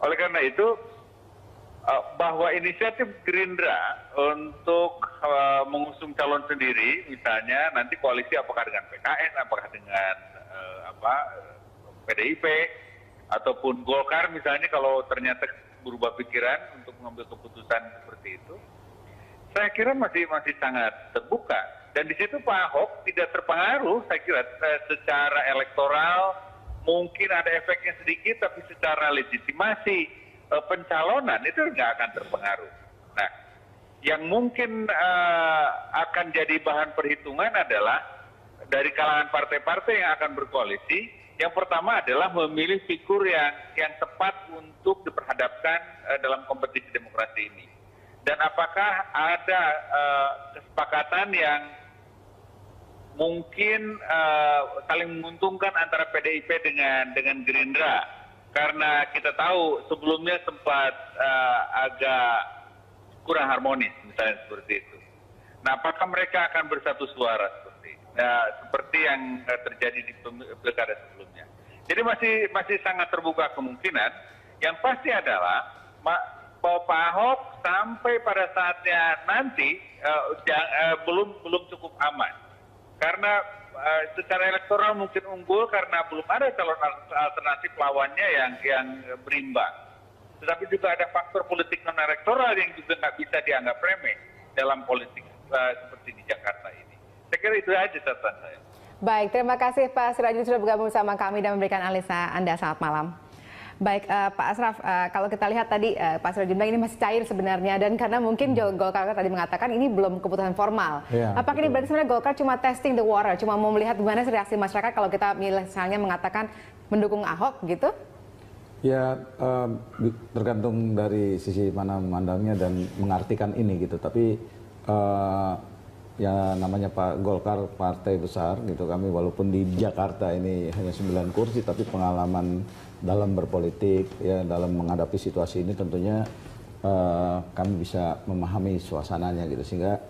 oleh karena itu bahwa inisiatif Gerindra untuk mengusung calon sendiri, misalnya nanti koalisi apakah dengan PKS, apakah dengan PDIP ataupun Golkar misalnya, kalau ternyata berubah pikiran untuk mengambil keputusan seperti itu, saya kira masih sangat terbuka. Dan di situ Pak Ahok tidak terpengaruh, saya kira secara elektoral mungkin ada efeknya sedikit, tapi secara legitimasi pencalonan itu nggak akan terpengaruh. Nah, yang mungkin akan jadi bahan perhitungan adalah dari kalangan partai-partai yang akan berkoalisi. Yang pertama adalah memilih figur yang tepat untuk diperhadapkan dalam kompetisi demokrasi ini. Dan apakah ada kesepakatan yang mungkin saling menguntungkan antara PDIP dengan Gerindra? Karena kita tahu sebelumnya sempat agak kurang harmonis, misalnya seperti itu. Nah, apakah mereka akan bersatu suara seperti yang terjadi di pilkada sebelumnya? Jadi masih sangat terbuka kemungkinan. Yang pasti adalah Pak Ahok sampai pada saatnya nanti belum cukup aman, karena secara elektoral mungkin unggul karena belum ada calon alternatif lawannya yang berimbang. Tetapi juga ada faktor politik non elektoral yang juga nggak bisa dianggap remeh dalam politik seperti di Jakarta ini. Saya kira itu aja catatan saya. Baik, terima kasih Pak Sirajudin sudah bergabung bersama kami dan memberikan analisa Anda. Selamat malam. Baik, Pak Asraf, kalau kita lihat tadi Pak Sirajudin bilang ini masih cair sebenarnya, dan karena mungkin Golkar tadi mengatakan ini belum keputusan formal. Ya, apakah ini berarti sebenarnya Golkar cuma testing the water, cuma mau melihat gimana reaksi masyarakat kalau kita misalnya mengatakan mendukung Ahok gitu? Ya, tergantung dari sisi mana memandangnya dan mengartikan ini gitu. Tapi ya namanya Pak Golkar partai besar gitu, kami walaupun di Jakarta ini hanya 9 kursi, tapi pengalaman dalam berpolitik ya, dalam menghadapi situasi ini tentunya kami bisa memahami suasananya gitu, sehingga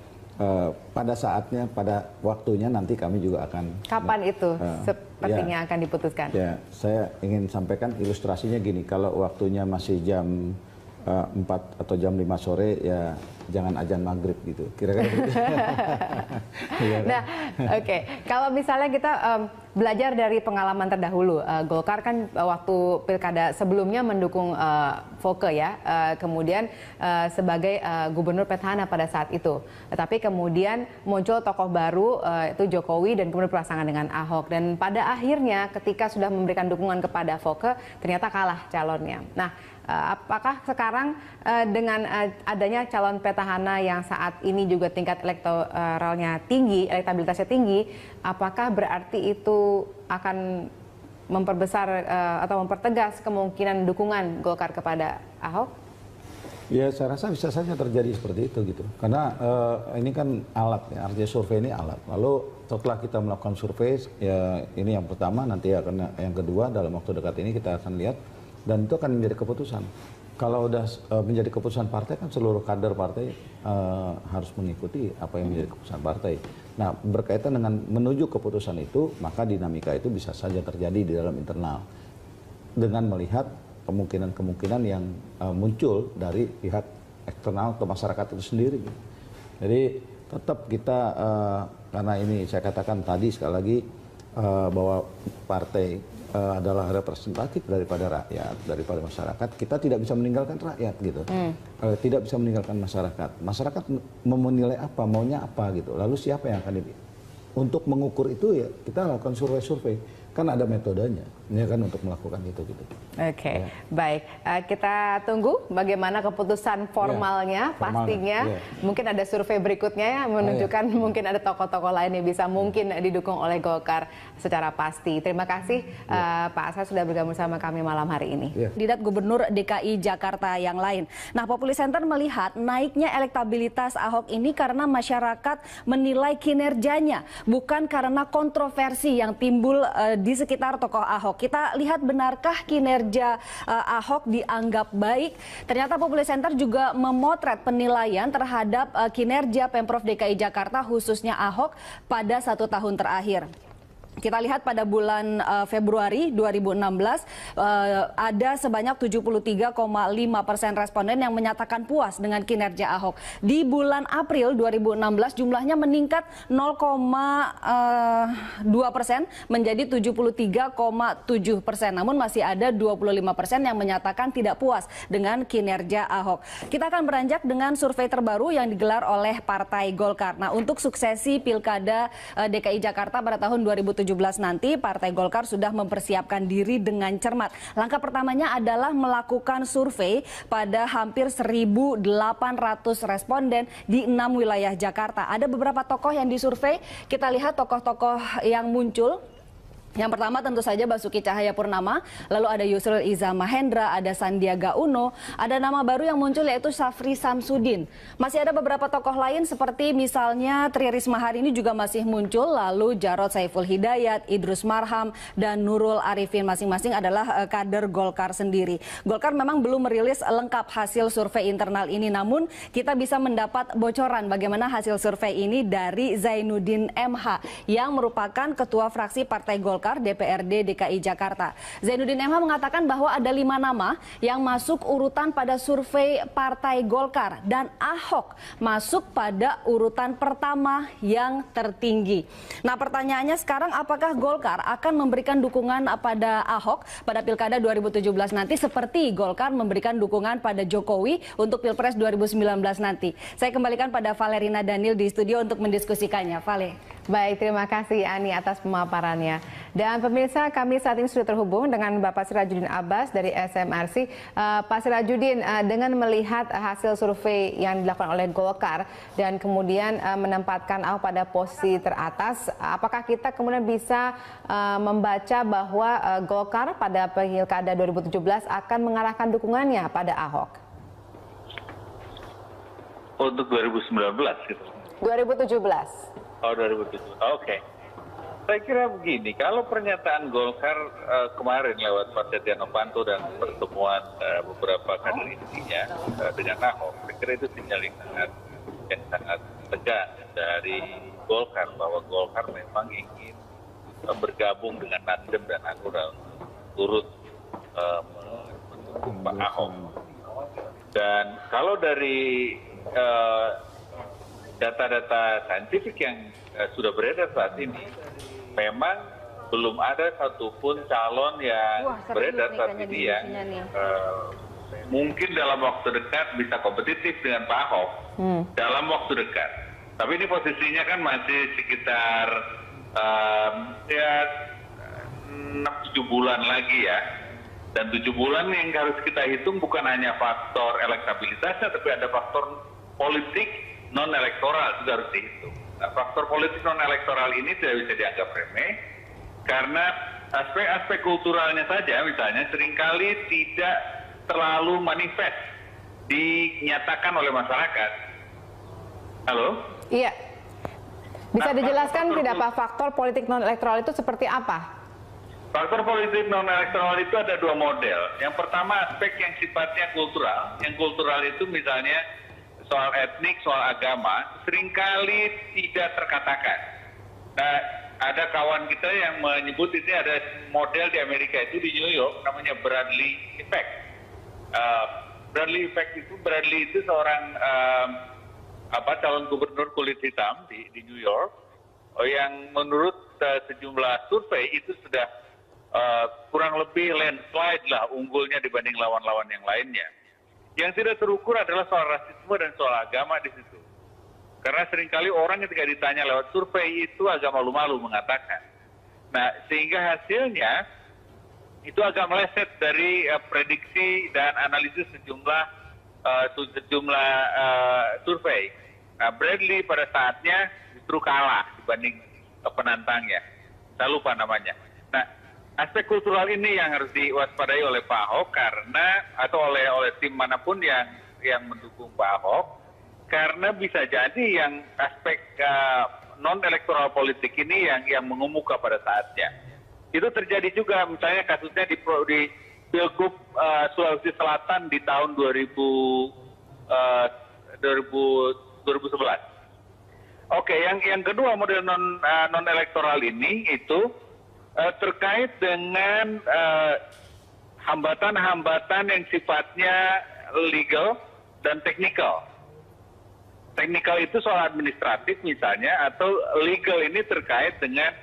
pada saatnya, pada waktunya nanti kami juga akan. Kapan itu sepertinya akan diputuskan? Ya, saya ingin sampaikan ilustrasinya gini, kalau waktunya masih jam 4 atau jam 5 sore ya jangan azan maghrib gitu, kira-kira begitu. Nah, oke. Kalau misalnya kita belajar dari pengalaman terdahulu, Golkar kan waktu pilkada sebelumnya mendukung Foke ya, kemudian sebagai gubernur petahana pada saat itu. Tetapi kemudian muncul tokoh baru, itu Jokowi, dan kemudian berpasangan dengan Ahok. Dan pada akhirnya ketika sudah memberikan dukungan kepada Foke, ternyata kalah calonnya. Nah, apakah sekarang dengan adanya calon petahana yang saat ini juga tingkat elektoralnya tinggi, elektabilitasnya tinggi, apakah berarti itu akan memperbesar atau mempertegas kemungkinan dukungan Golkar kepada Ahok? Ya, saya rasa bisa saja terjadi seperti itu gitu. Karena ini kan alat ya, artinya survei ini alat. Lalu setelah kita melakukan survei, ya ini yang pertama, nanti akan yang kedua dalam waktu dekat ini kita akan lihat. Dan itu akan menjadi keputusan. Kalau udah menjadi keputusan partai, kan seluruh kader partai harus mengikuti apa yang menjadi keputusan partai. Nah, berkaitan dengan menuju keputusan itu, maka dinamika itu bisa saja terjadi di dalam internal. Dengan melihat kemungkinan-kemungkinan yang muncul dari pihak eksternal atau masyarakat itu sendiri. Jadi tetap kita, karena ini saya katakan tadi sekali lagi, bahwa partai adalah representatif daripada rakyat, daripada masyarakat. Kita tidak bisa meninggalkan rakyat gitu, tidak bisa meninggalkan masyarakat. Masyarakat menilai apa, maunya apa gitu. Lalu siapa yang akan dipilih? Untuk mengukur itu ya kita lakukan survei-survei. Kan ada metodenya, ya kan, untuk melakukan itu gitu. Oke, ya. Baik. Kita tunggu bagaimana keputusan formalnya, pastinya. Ya. Mungkin ada survei berikutnya ya, menunjukkan mungkin ada tokoh-tokoh lain yang bisa mungkin didukung oleh Golkar secara pasti. Terima kasih Pak Asraf sudah bergabung sama kami malam hari ini. Kandidat Gubernur DKI Jakarta yang lain. Nah, Populi Center melihat naiknya elektabilitas Ahok ini karena masyarakat menilai kinerjanya, bukan karena kontroversi yang timbul di sekitar tokoh Ahok. Kita lihat benarkah kinerja Ahok dianggap baik? Ternyata Populi Center juga memotret penilaian terhadap kinerja Pemprov DKI Jakarta khususnya Ahok pada 1 tahun terakhir. Kita lihat pada bulan Februari 2016 ada sebanyak 73,5% responden yang menyatakan puas dengan kinerja Ahok. Di bulan April 2016 jumlahnya meningkat 0,2% menjadi 73,7%. Namun masih ada 25% yang menyatakan tidak puas dengan kinerja Ahok. Kita akan beranjak dengan survei terbaru yang digelar oleh Partai Golkar. Nah, untuk suksesi Pilkada DKI Jakarta pada tahun 2017 nanti, Partai Golkar sudah mempersiapkan diri dengan cermat. Langkah pertamanya adalah melakukan survei pada hampir 1.800 responden di 6 wilayah Jakarta. Ada beberapa tokoh yang disurvei. Kita lihat tokoh-tokoh yang muncul. Yang pertama tentu saja Basuki Cahayapurnama, lalu ada Yusril Iza Mahendra, ada Sandiaga Uno, ada nama baru yang muncul yaitu Syafri Samsudin. Masih ada beberapa tokoh lain seperti misalnya Tri Risma hari ini juga masih muncul, lalu Jarod Saiful Hidayat, Idrus Marham, dan Nurul Arifin, masing-masing adalah kader Golkar sendiri. Golkar memang belum merilis lengkap hasil survei internal ini, namun kita bisa mendapat bocoran bagaimana hasil survei ini dari Zainuddin MH yang merupakan Ketua Fraksi Partai Golkar DPRD DKI Jakarta. Zainuddin MH mengatakan bahwa ada 5 nama yang masuk urutan pada survei Partai Golkar dan Ahok masuk pada urutan pertama yang tertinggi. Nah, pertanyaannya sekarang, apakah Golkar akan memberikan dukungan pada Ahok pada Pilkada 2017 nanti seperti Golkar memberikan dukungan pada Jokowi untuk Pilpres 2019 nanti? Saya kembalikan pada Valerina Daniel di studio untuk mendiskusikannya. Vale. Baik, terima kasih Ani atas pemaparannya. Dan pemirsa, kami saat ini sudah terhubung dengan Bapak Sirajuddin Abbas dari SMRC. Pak Sirajuddin, dengan melihat hasil survei yang dilakukan oleh Golkar dan kemudian menempatkan Ahok pada posisi teratas, apakah kita kemudian bisa membaca bahwa Golkar pada Pilkada 2017 akan mengarahkan dukungannya pada Ahok? Untuk 2019 gitu. 2017. Oh, 2017. Oke. Saya kira begini, kalau pernyataan Golkar kemarin lewat Pak Setia Novanto dan pertemuan beberapa kader intinya dengan Ahok, saya kira itu sinyal yang sangat tegas dari Golkar bahwa Golkar memang ingin bergabung dengan Nasdem dan Hanura turut mendukung Pak Ahok. Dan kalau dari data-data saintifik yang sudah beredar saat ini, memang belum ada satupun calon yang beredar saat ini yang mungkin dalam waktu dekat bisa kompetitif dengan Pak Ahok dalam waktu dekat. Tapi ini posisinya kan masih sekitar 6-7 bulan lagi ya. Dan 7 bulan yang harus kita hitung bukan hanya faktor elektabilitasnya, tapi ada faktor politik non-elektoral juga harus dihitung. Nah, faktor politik non-elektoral ini tidak bisa dianggap remeh, karena aspek-aspek kulturalnya saja misalnya seringkali tidak terlalu manifest, dinyatakan oleh masyarakat. Halo? Iya. Bisa dijelaskan faktor tidak Pak, faktor politik non-elektoral itu seperti apa? Faktor politik non-elektoral itu ada 2 model. Yang pertama aspek yang sifatnya kultural. Yang kultural itu misalnya soal etnik, soal agama, seringkali tidak terkatakan. Nah, ada kawan kita yang menyebut ini ada model di Amerika itu di New York, namanya Bradley Effect. Bradley itu seorang calon gubernur kulit hitam di New York, yang menurut sejumlah survei itu sudah kurang lebih landslide lah unggulnya dibanding lawan-lawan yang lainnya. Yang tidak terukur adalah soal rasisme dan soal agama di situ. Karena seringkali orang ketika ditanya lewat survei itu agak malu-malu mengatakan. Nah, sehingga hasilnya itu agak meleset dari prediksi dan analisis sejumlah survei. Nah, Bradley pada saatnya justru kalah dibanding penantangnya. Saya lupa namanya. Nah, aspek kultural ini yang harus diwaspadai oleh Pak Ahok atau oleh tim manapun yang mendukung Pak Ahok, karena bisa jadi yang aspek non elektoral politik ini yang mengemuka pada saatnya. Itu terjadi juga, misalnya kasusnya di Pilgub Sulawesi Selatan di tahun 2011. Oke, yang kedua model non elektoral ini itu terkait dengan hambatan-hambatan yang sifatnya legal dan teknikal. Teknikal itu soal administratif misalnya, atau legal ini terkait dengan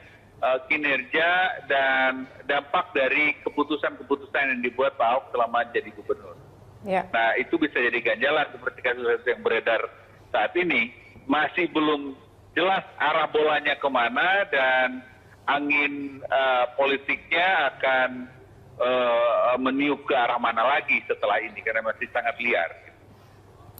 kinerja dan dampak dari keputusan-keputusan yang dibuat Pak Ahok selama jadi gubernur. Ya. Nah, itu bisa jadi ganjalan seperti kasus yang beredar saat ini. Masih belum jelas arah bolanya kemana dan angin politiknya akan meniup ke arah mana lagi setelah ini, karena masih sangat liar.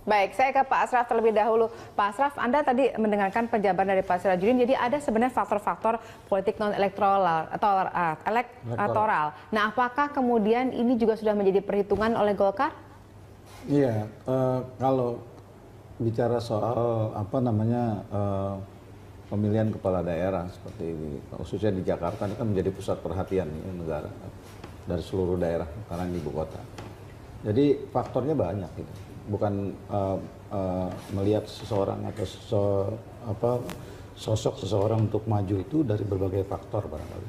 Baik, saya ke Pak Asraf terlebih dahulu. Pak Asraf, Anda tadi mendengarkan penjabaran dari Pak Sirajudin, jadi ada sebenarnya faktor-faktor politik non-elektoral atau elektoral. Nah, apakah kemudian ini juga sudah menjadi perhitungan oleh Golkar? Iya, kalau bicara soal pemilihan kepala daerah seperti ini, khususnya di Jakarta, ini kan menjadi pusat perhatian negara dari seluruh daerah karena di ibu kota. Jadi faktornya banyak gitu. Bukan melihat seseorang atau sosok seseorang untuk maju itu dari berbagai faktor barangkali.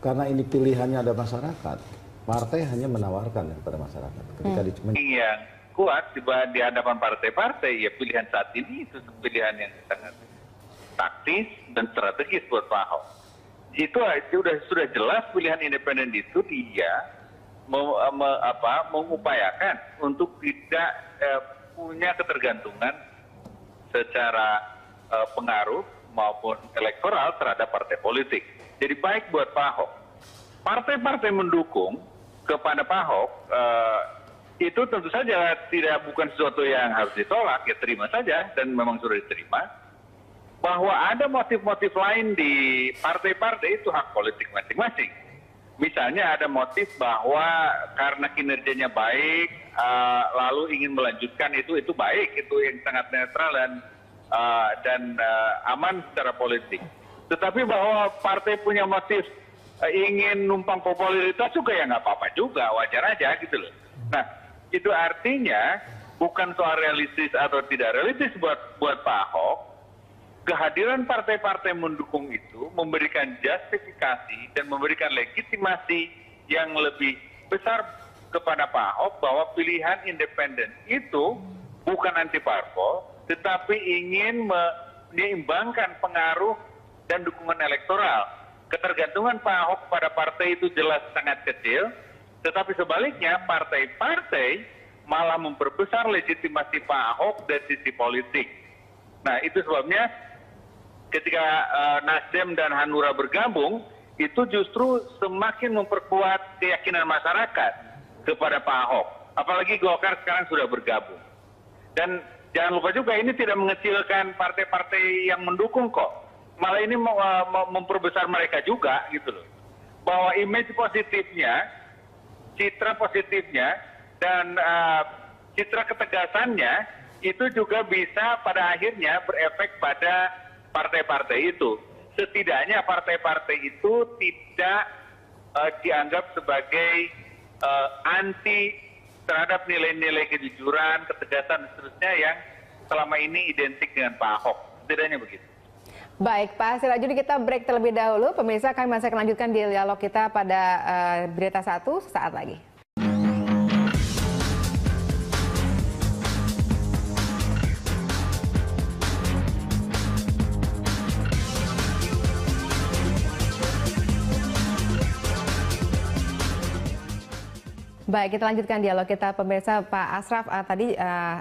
Karena ini pilihannya ada masyarakat, partai hanya menawarkan kepada masyarakat. Ketika yang kuat di hadapan partai-partai, ya pilihan saat ini itu pilihan yang sangat taktis dan strategis buat Pak Ahok. Itu sudah jelas pilihan independen itu dia mengupayakan untuk tidak punya ketergantungan secara pengaruh maupun elektoral terhadap partai politik. Jadi baik buat Pak Ahok. Partai-partai mendukung kepada Pak Ahok itu tentu saja bukan sesuatu yang harus ditolak, ya terima saja, dan memang sudah diterima. Bahwa ada motif-motif lain di partai-partai itu hak politik masing-masing. Misalnya ada motif bahwa karena kinerjanya baik, lalu ingin melanjutkan itu baik, itu yang sangat netral dan aman secara politik. Tetapi bahwa partai punya motif ingin numpang popularitas juga, ya nggak apa-apa juga, wajar aja gitu loh. Nah, itu artinya bukan soal realistis atau tidak realistis buat Pak Ahok. Kehadiran partai-partai mendukung itu memberikan justifikasi dan memberikan legitimasi yang lebih besar kepada Pak Ahok bahwa pilihan independen itu bukan anti parpol, tetapi ingin menyeimbangkan pengaruh dan dukungan elektoral. Ketergantungan Pak Ahok pada partai itu jelas sangat kecil, tetapi sebaliknya partai-partai malah memperbesar legitimasi Pak Ahok dari sisi politik. Nah, itu sebabnya ketika Nasdem dan Hanura bergabung, itu justru semakin memperkuat keyakinan masyarakat kepada Pak Ahok. Apalagi Golkar sekarang sudah bergabung. Dan jangan lupa juga ini tidak mengecilkan partai-partai yang mendukung kok. Malah ini memperbesar mereka juga gitu loh. Bahwa image positifnya, citra positifnya, dan citra ketegasannya itu juga bisa pada akhirnya berefek pada partai-partai itu. Setidaknya partai-partai itu tidak dianggap sebagai anti terhadap nilai-nilai kejujuran, ketegasan, dan seterusnya yang selama ini identik dengan Pak Ahok. Setidaknya begitu. Baik, Pak Sirajudin, kita break terlebih dahulu. Pemirsa, kami masih akan lanjutkan dialog kita pada Berita 1 sesaat lagi. Baik, kita lanjutkan dialog kita, pemirsa. Pak Asraf, tadi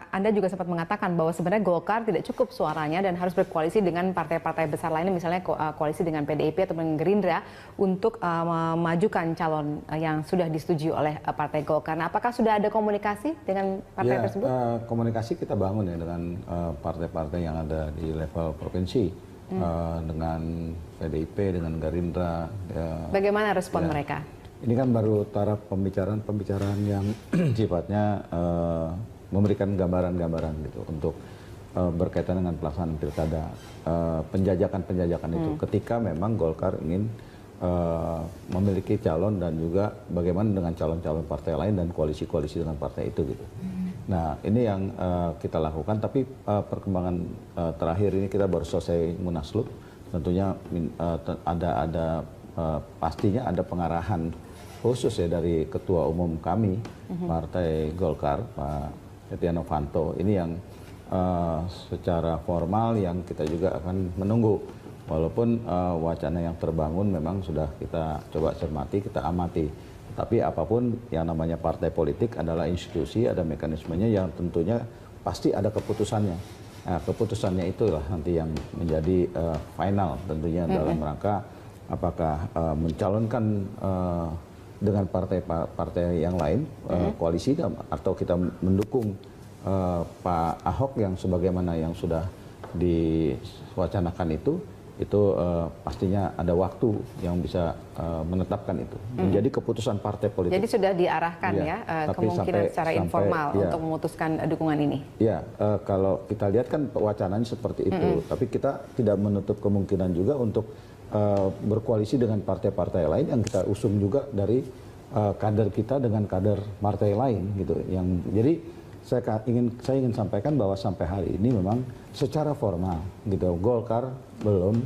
Anda juga sempat mengatakan bahwa sebenarnya Golkar tidak cukup suaranya dan harus berkoalisi dengan partai-partai besar lainnya, misalnya koalisi dengan PDIP atau Gerindra untuk memajukan calon yang sudah disetujui oleh partai Golkar. Nah, apakah sudah ada komunikasi dengan partai tersebut? Komunikasi kita bangun ya dengan partai-partai yang ada di level provinsi, dengan PDIP, dengan Gerindra. Bagaimana respon mereka? Ini kan baru taraf pembicaraan yang sifatnya memberikan gambaran-gambaran gitu untuk berkaitan dengan pelaksanaan pilkada, penjajakan itu ketika memang Golkar ingin memiliki calon dan juga bagaimana dengan calon-calon partai lain dan koalisi-koalisi dengan partai itu gitu. Nah ini yang kita lakukan, tapi perkembangan terakhir ini kita baru selesai munaslup, tentunya ada pastinya ada pengarahan khusus ya dari Ketua Umum kami Partai Golkar Pak Setia Novanto ini yang secara formal yang kita juga akan menunggu, walaupun wacana yang terbangun memang sudah kita coba cermati, kita amati, tapi apapun yang namanya partai politik adalah institusi, ada mekanismenya yang tentunya pasti ada keputusannya. Nah, keputusannya itulah nanti yang menjadi final tentunya dalam rangka apakah mencalonkan dengan partai-partai yang lain koalisi atau kita mendukung Pak Ahok yang sebagaimana yang sudah diwacanakan itu pastinya ada waktu yang bisa menetapkan itu menjadi keputusan partai politik. Jadi sudah diarahkan ya kemungkinan secara informal untuk memutuskan dukungan ini. Ya, kalau kita lihat kan wacananya seperti itu, tapi kita tidak menutup kemungkinan juga untuk berkoalisi dengan partai-partai lain yang kita usung juga dari kader kita dengan kader partai lain gitu. Yang jadi saya ingin sampaikan bahwa sampai hari ini memang secara formal gitu Golkar belum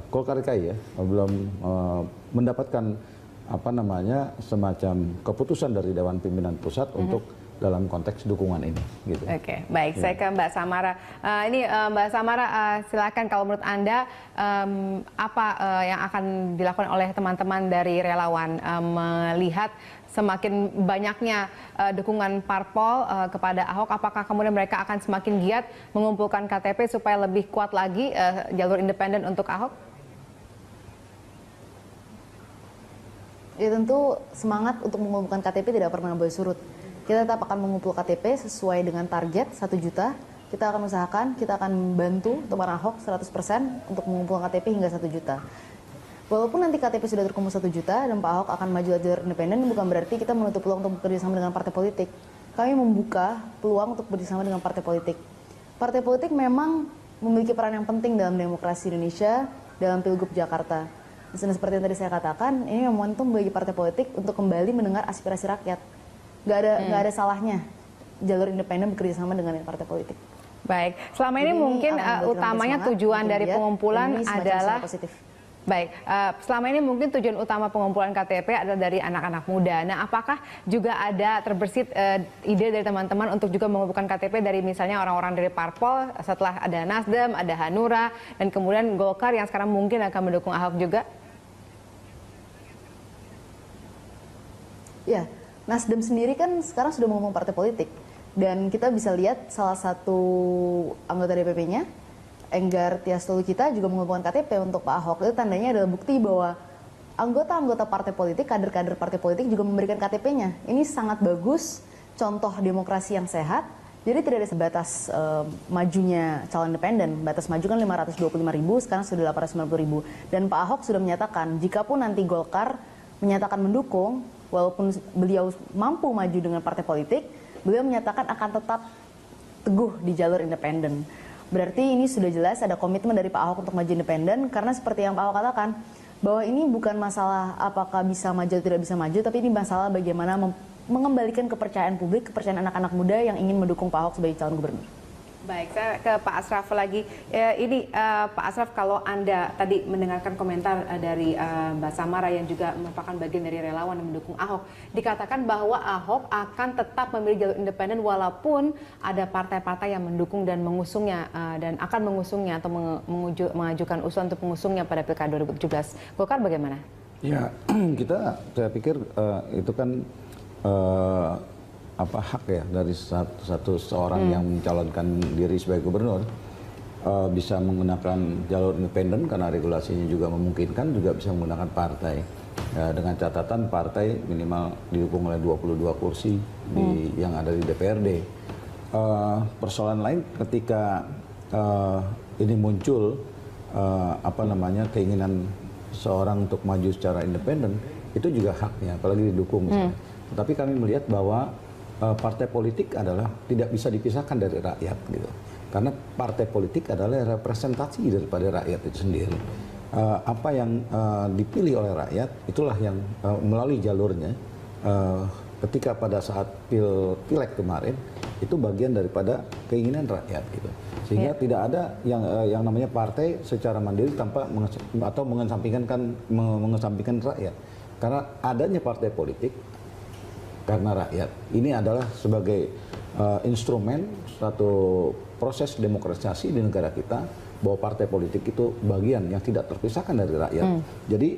Golkar DKI ya belum mendapatkan apa namanya semacam keputusan dari Dewan Pimpinan Pusat untuk dalam konteks dukungan ini gitu. Oke, baik. Saya ke Mbak Samara. Mbak Samara, silakan kalau menurut Anda apa yang akan dilakukan oleh teman-teman dari relawan melihat semakin banyaknya dukungan parpol kepada Ahok, apakah kemudian mereka akan semakin giat mengumpulkan KTP supaya lebih kuat lagi jalur independen untuk Ahok? Ya tentu semangat untuk mengumpulkan KTP tidak pernah boleh surut. Kita tetap akan mengumpul KTP sesuai dengan target 1 juta. Kita akan usahakan, kita akan bantu teman Ahok 100% untuk mengumpulkan KTP hingga 1 juta. Walaupun nanti KTP sudah terkumpul 1 juta dan Pak Ahok akan maju jalur independen, bukan berarti kita menutup peluang untuk bekerjasama dengan partai politik. Kami membuka peluang untuk bekerjasama dengan partai politik. Partai politik memang memiliki peran yang penting dalam demokrasi Indonesia, dalam Pilgub Jakarta. Dan seperti yang tadi saya katakan, ini momentum bagi partai politik untuk kembali mendengar aspirasi rakyat. Nggak ada salahnya jalur independen bekerja sama dengan partai politik. Baik, selama ini mungkin utamanya tujuan dari pengumpulan adalah baik. Selama ini mungkin tujuan utama pengumpulan KTP adalah dari anak-anak muda. Nah, apakah juga ada terbersit ide dari teman-teman untuk juga mengumpulkan KTP dari misalnya orang-orang dari parpol setelah ada Nasdem, ada Hanura, dan kemudian Golkar yang sekarang mungkin akan mendukung Ahok juga? Ya. Nasdem sendiri kan sekarang sudah ngomong partai politik, dan kita bisa lihat salah satu anggota DPP-nya, Enggar Tias Tolu-Kita juga mengumpulkan KTP untuk Pak Ahok. Itu tandanya adalah bukti bahwa anggota-anggota partai politik, kader-kader partai politik juga memberikan KTP-nya. Ini sangat bagus, contoh demokrasi yang sehat. Jadi tidak ada sebatas majunya calon independen. Batas maju kan 525.000, sekarang sudah 890.000. Dan Pak Ahok sudah menyatakan, jikapun nanti Golkar menyatakan mendukung, walaupun beliau mampu maju dengan partai politik, beliau menyatakan akan tetap teguh di jalur independen. Berarti ini sudah jelas ada komitmen dari Pak Ahok untuk maju independen, karena seperti yang Pak Ahok katakan, bahwa ini bukan masalah apakah bisa maju atau tidak bisa maju, tapi ini masalah bagaimana mengembalikan kepercayaan publik, kepercayaan anak-anak muda yang ingin mendukung Pak Ahok sebagai calon gubernur. Baik, saya ke Pak Asraf lagi. Pak Asraf, kalau Anda tadi mendengarkan komentar dari Mbak Samara yang juga merupakan bagian dari relawan yang mendukung Ahok, dikatakan bahwa Ahok akan tetap memilih jalur independen walaupun ada partai-partai yang mendukung dan mengusungnya dan akan mengusungnya atau mengajukan usulan untuk mengusungnya pada Pilkada 2017. Golkar bagaimana? Ya, saya pikir itu kan hak ya dari seorang yang mencalonkan diri sebagai gubernur, bisa menggunakan jalur independen karena regulasinya juga memungkinkan, juga bisa menggunakan partai dengan catatan partai minimal didukung oleh 22 kursi yang ada di DPRD. Persoalan lain ketika ini muncul keinginan seorang untuk maju secara independen, itu juga haknya, apalagi didukung misalnya. Tapi kami melihat bahwa partai politik adalah tidak bisa dipisahkan dari rakyat gitu. Karena partai politik adalah representasi daripada rakyat itu sendiri. Apa yang dipilih oleh rakyat itulah yang melalui jalurnya ketika pada saat pileg kemarin itu bagian daripada keinginan rakyat gitu. Sehingga tidak ada yang namanya partai secara mandiri tanpa mengesampingkan rakyat. Karena adanya partai politik karena rakyat ini adalah sebagai instrumen satu proses demokratisasi di negara kita, bahwa partai politik itu bagian yang tidak terpisahkan dari rakyat. Jadi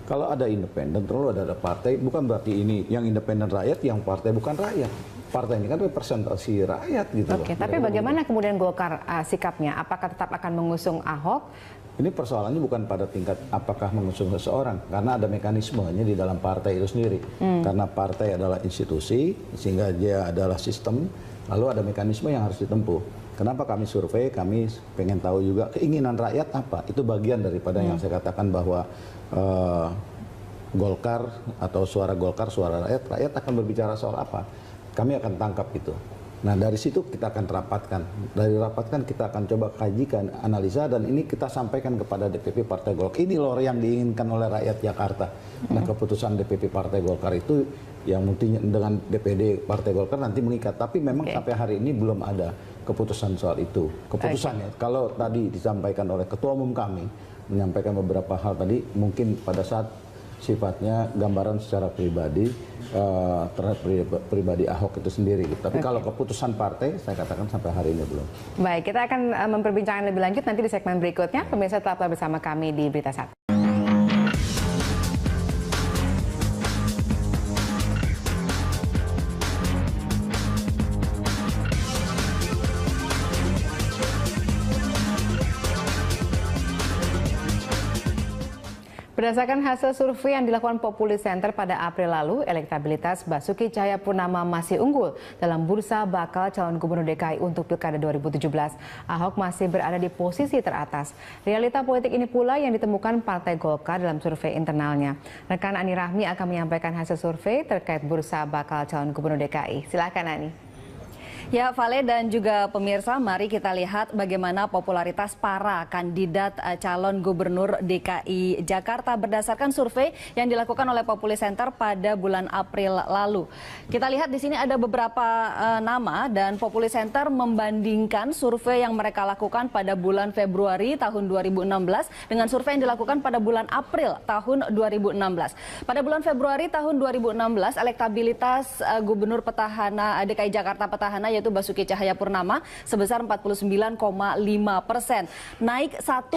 kalau ada independen, terlalu ada partai, bukan berarti ini yang independen rakyat, yang partai bukan rakyat. Partai ini kan representasi rakyat gitu. Oke, tapi bagaimana kemudian Golkar sikapnya? Apakah tetap akan mengusung Ahok? Ini persoalannya bukan pada tingkat apakah mengusung seseorang, karena ada mekanismenya di dalam partai itu sendiri. Karena partai adalah institusi, sehingga dia adalah sistem, lalu ada mekanisme yang harus ditempuh. Kenapa kami survei, kami pengen tahu juga keinginan rakyat apa. Itu bagian daripada yang saya katakan bahwa Golkar atau suara Golkar, suara rakyat, rakyat akan berbicara soal apa. Kami akan tangkap itu. Nah dari situ kita akan rapatkan. Dari rapatkan kita akan coba kajikan, analisa, dan ini kita sampaikan kepada DPP Partai Golkar. Ini loh yang diinginkan oleh rakyat Jakarta. Nah keputusan DPP Partai Golkar itu yang mungkin dengan DPD Partai Golkar nanti mengikat. Tapi memang sampai hari ini belum ada keputusan soal itu. Keputusannya, kalau tadi disampaikan oleh Ketua Umum kami, menyampaikan beberapa hal tadi, mungkin pada saat sifatnya gambaran secara pribadi terhadap pribadi Ahok itu sendiri. Tapi kalau keputusan partai, saya katakan sampai hari ini belum. Baik, kita akan memperbincangkan lebih lanjut nanti di segmen berikutnya. Pemirsa tetaplah bersama kami di Berita 1. Berdasarkan hasil survei yang dilakukan Populi Center pada April lalu, elektabilitas Basuki Cahayapurnama masih unggul dalam bursa bakal calon gubernur DKI untuk Pilkada 2017. Ahok masih berada di posisi teratas. Realita politik ini pula yang ditemukan Partai Golkar dalam survei internalnya. Rekan Ani Rahmi akan menyampaikan hasil survei terkait bursa bakal calon gubernur DKI. Silakan Ani. Ya, Vale dan juga pemirsa, mari kita lihat bagaimana popularitas para kandidat calon gubernur DKI Jakarta berdasarkan survei yang dilakukan oleh Populi Center pada bulan April lalu. Kita lihat di sini ada beberapa nama dan Populi Center membandingkan survei yang mereka lakukan pada bulan Februari tahun 2016 dengan survei yang dilakukan pada bulan April tahun 2016. Pada bulan Februari tahun 2016, elektabilitas gubernur petahana DKI Jakarta petahana yaitu Basuki Cahayapurnama sebesar 49,5%, naik 1,3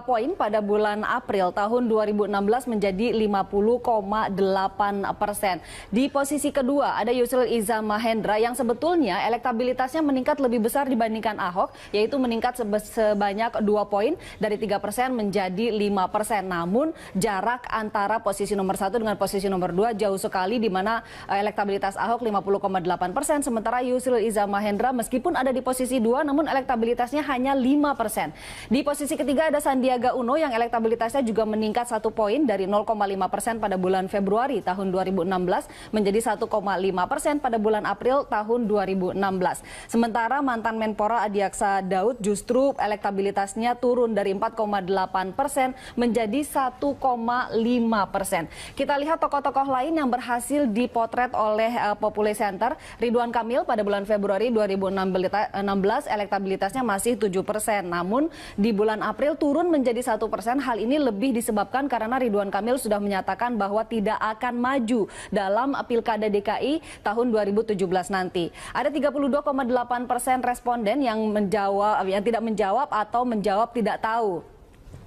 poin pada bulan April tahun 2016 menjadi 50,8%. Di posisi kedua ada Yusril Iza Mahendra yang sebetulnya elektabilitasnya meningkat lebih besar dibandingkan Ahok, yaitu meningkat sebanyak 2 poin dari 3% menjadi 5%. Namun jarak antara posisi nomor 1 dengan posisi nomor 2 jauh sekali, di mana elektabilitas Ahok 50,8%, sementara Yusril Iza Mahendra meskipun ada di posisi 2 namun elektabilitasnya hanya 5%. Di posisi ketiga ada Sandiaga Uno yang elektabilitasnya juga meningkat 1 poin dari 0,5% pada bulan Februari tahun 2016 menjadi 1,5% pada bulan April tahun 2016. Sementara mantan Menpora Adiaksa Daud justru elektabilitasnya turun dari 4,8% menjadi 1,5%. Kita lihat tokoh-tokoh lain yang berhasil dipotret oleh Populi Center. Ridwan Kamil pada bulan Februari 2016 elektabilitasnya masih 7%, namun di bulan April turun menjadi 1%. Hal ini lebih disebabkan karena Ridwan Kamil sudah menyatakan bahwa tidak akan maju dalam Pilkada DKI tahun 2017 nanti. Ada 32,8% responden yang tidak menjawab atau menjawab tidak tahu.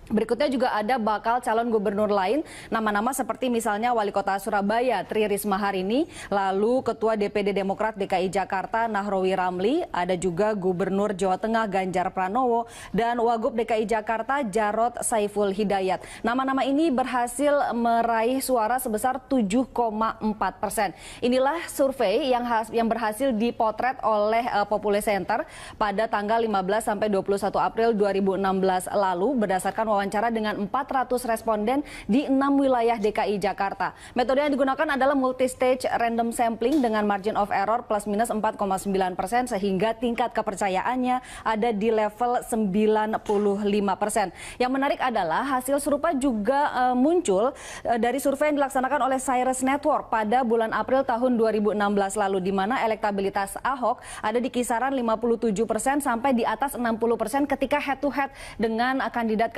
Berikutnya juga ada bakal calon gubernur lain, nama-nama seperti misalnya Wali Kota Surabaya Tri Risma Harini, lalu Ketua DPD Demokrat DKI Jakarta Nahrawi Ramli, ada juga Gubernur Jawa Tengah Ganjar Pranowo, dan Wagub DKI Jakarta Jarod Saiful Hidayat. Nama-nama ini berhasil meraih suara sebesar 7,4%. Inilah survei yang berhasil dipotret oleh Populi Center pada tanggal 15 sampai 21 April 2016 lalu berdasarkan wawancara dengan 400 responden di 6 wilayah DKI Jakarta. Metode yang digunakan adalah multi-stage random sampling dengan margin of error plus minus 4,9% sehingga tingkat kepercayaannya ada di level 95%. Yang menarik adalah hasil serupa juga muncul dari survei yang dilaksanakan oleh Cyrus Network pada bulan April tahun 2016 lalu, di mana elektabilitas Ahok ada di kisaran 57% sampai di atas 60% ketika head to head dengan kandidat.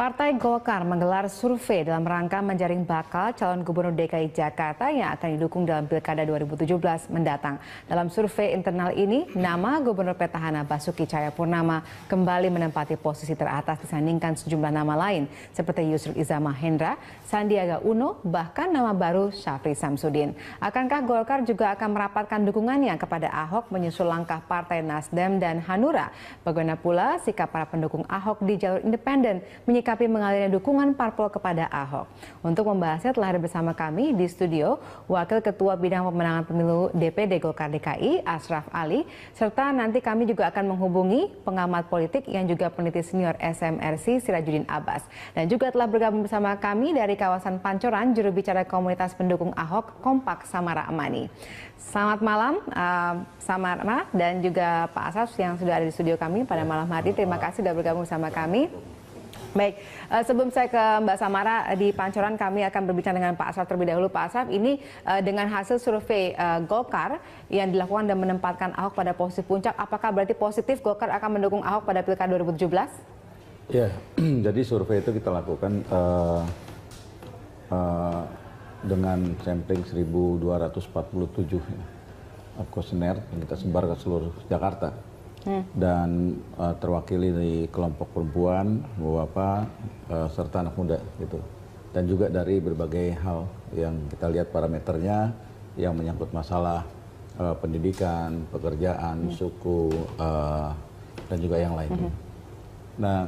Partai Golkar menggelar survei dalam rangka menjaring bakal calon gubernur DKI Jakarta yang akan didukung dalam Pilkada 2017 mendatang. Dalam survei internal ini, nama gubernur petahana Basuki Cahayapurnama kembali menempati posisi teratas disandingkan sejumlah nama lain seperti Yusril Iza Mahendra, Sandiaga Uno, bahkan nama baru Syafri Samsudin. Akankah Golkar juga akan merapatkan dukungannya kepada Ahok menyusul langkah Partai Nasdem dan Hanura? Bagaimana pula sikap para pendukung Ahok di jalur independen menyikapi mengalirnya dukungan parpol kepada Ahok? Untuk membahasnya telah hadir bersama kami di studio Wakil Ketua Bidang Pemenangan Pemilu DPD Golkar DKI Ashraf Ali, serta nanti kami juga akan menghubungi pengamat politik yang juga peneliti senior SMRC Sirajuddin Abbas, dan juga telah bergabung bersama kami dari kawasan Pancoran juru bicara komunitas pendukung Ahok Kompak Samara Amani. Selamat malam Samara dan juga Pak Ashraf yang sudah ada di studio kami pada malam hari. Terima kasih sudah bergabung bersama kami. Baik, sebelum saya ke Mbak Samara di Pancoran, kami akan berbicara dengan Pak Ashraf terlebih dahulu. Pak Ashraf, ini dengan hasil survei Golkar yang dilakukan dan menempatkan Ahok pada posisi puncak, apakah berarti positif Golkar akan mendukung Ahok pada Pilkada 2017? Ya, jadi survei itu kita lakukan dengan sampling 1.247 kuesioner yang kita sebar ke seluruh Jakarta. Dan terwakili di kelompok perempuan, bapak, serta anak muda gitu. Dan juga dari berbagai hal yang kita lihat parameternya yang menyangkut masalah pendidikan, pekerjaan, suku, dan juga yang lainnya. Nah,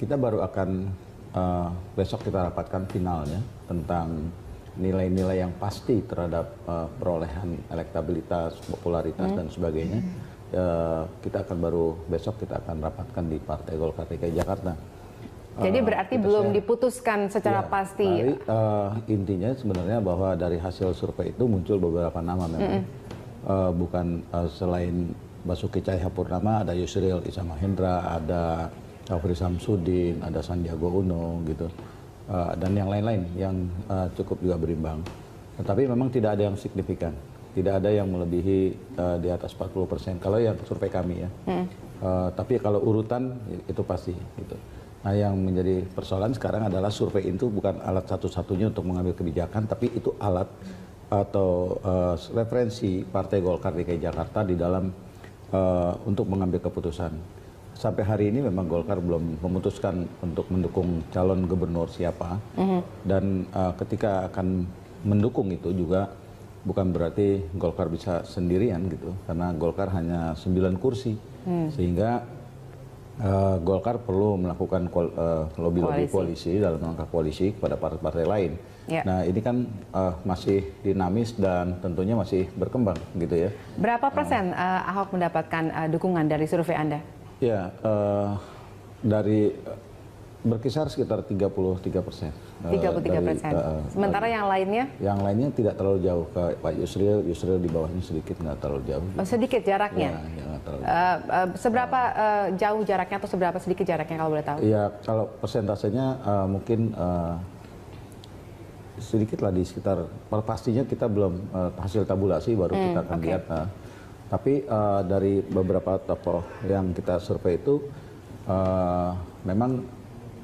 kita baru akan besok kita rapatkan finalnya tentang nilai-nilai yang pasti terhadap perolehan elektabilitas, popularitas, dan sebagainya. Kita akan besok kita akan rapatkan di Partai Golkar DKI Jakarta. Jadi berarti belum diputuskan secara pasti. Intinya sebenarnya bahwa dari hasil survei itu muncul beberapa nama memang. Bukan selain Basuki Cahayapurnama, ada Yusril Iza Mahendra, ada Syafri Samsudin, ada Sandiaga Uno gitu. Dan yang lain-lain yang cukup juga berimbang. Tetapi memang tidak ada yang signifikan. Tidak ada yang melebihi di atas 40%. Kalau yang survei kami ya. Tapi kalau urutan itu pasti. Gitu. Nah, yang menjadi persoalan sekarang adalah survei itu bukan alat satu-satunya untuk mengambil kebijakan, tapi itu alat atau referensi Partai Golkar DKI Jakarta di dalam untuk mengambil keputusan. Sampai hari ini memang Golkar belum memutuskan untuk mendukung calon gubernur siapa. Dan ketika akan mendukung itu juga bukan berarti Golkar bisa sendirian gitu, karena Golkar hanya 9 kursi, sehingga Golkar perlu melakukan lobby-lobby koalisi dalam rangka koalisi kepada partai-partai lain. Nah, ini kan masih dinamis dan tentunya masih berkembang gitu ya. Berapa persen Ahok mendapatkan dukungan dari survei Anda? Ya, dari berkisar sekitar 33%. 33%. Sementara yang lainnya? Yang lainnya tidak terlalu jauh. Ke Pak Yusril di bawahnya sedikit, nggak terlalu jauh. Sedikit jaraknya? Ya, nggak terlalu. Seberapa jauh jaraknya atau seberapa sedikit jaraknya kalau boleh tahu? Ya, kalau persentasenya mungkin sedikit lah di sekitar, pastinya kita belum hasil tabulasi baru kita akan lihat. Tapi dari beberapa tokoh yang kita survei itu memang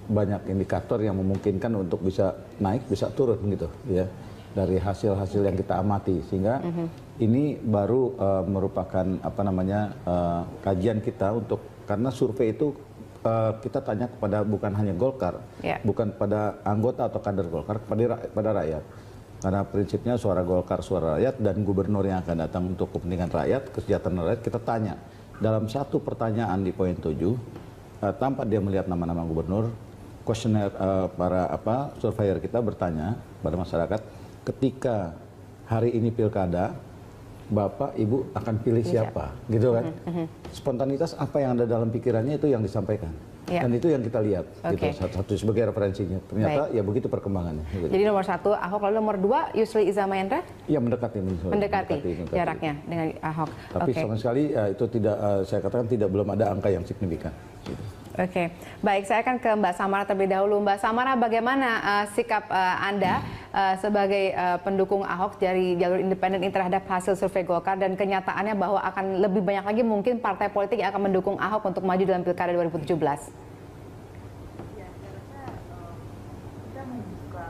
banyak indikator yang memungkinkan untuk bisa naik, bisa turun gitu ya, dari hasil-hasil yang kita amati, sehingga ini baru merupakan apa namanya kajian kita untuk, karena survei itu kita tanya kepada bukan hanya Golkar, bukan pada anggota atau kader Golkar, kepada rakyat. Karena prinsipnya suara Golkar suara rakyat dan gubernur yang akan datang untuk kepentingan rakyat, kesejahteraan rakyat. Kita tanya dalam satu pertanyaan di poin 7, tanpa dia melihat nama-nama gubernur, kuesioner para surveyor kita bertanya pada masyarakat, ketika hari ini pilkada, Bapak, Ibu akan pilih siapa, gitu kan? Spontanitas apa yang ada dalam pikirannya itu yang disampaikan, dan itu yang kita lihat, gitu, satu sebagai referensinya. Ternyata ya begitu perkembangannya. Gitu. Jadi nomor 1 Ahok, lalu nomor 2 Yusril Iza Mahendra? Iya, mendekati Jaraknya dengan Ahok. Tapi sama sekali itu tidak, saya katakan belum ada angka yang signifikan. Gitu. Oke, baik, saya akan ke Mbak Samara terlebih dahulu. Mbak Samara, bagaimana sikap Anda sebagai pendukung Ahok dari jalur independen ini terhadap hasil survei Golkar dan kenyataannya bahwa akan lebih banyak lagi mungkin partai politik yang akan mendukung Ahok untuk maju dalam Pilkada 2017? Ya, saya rasa kita membuka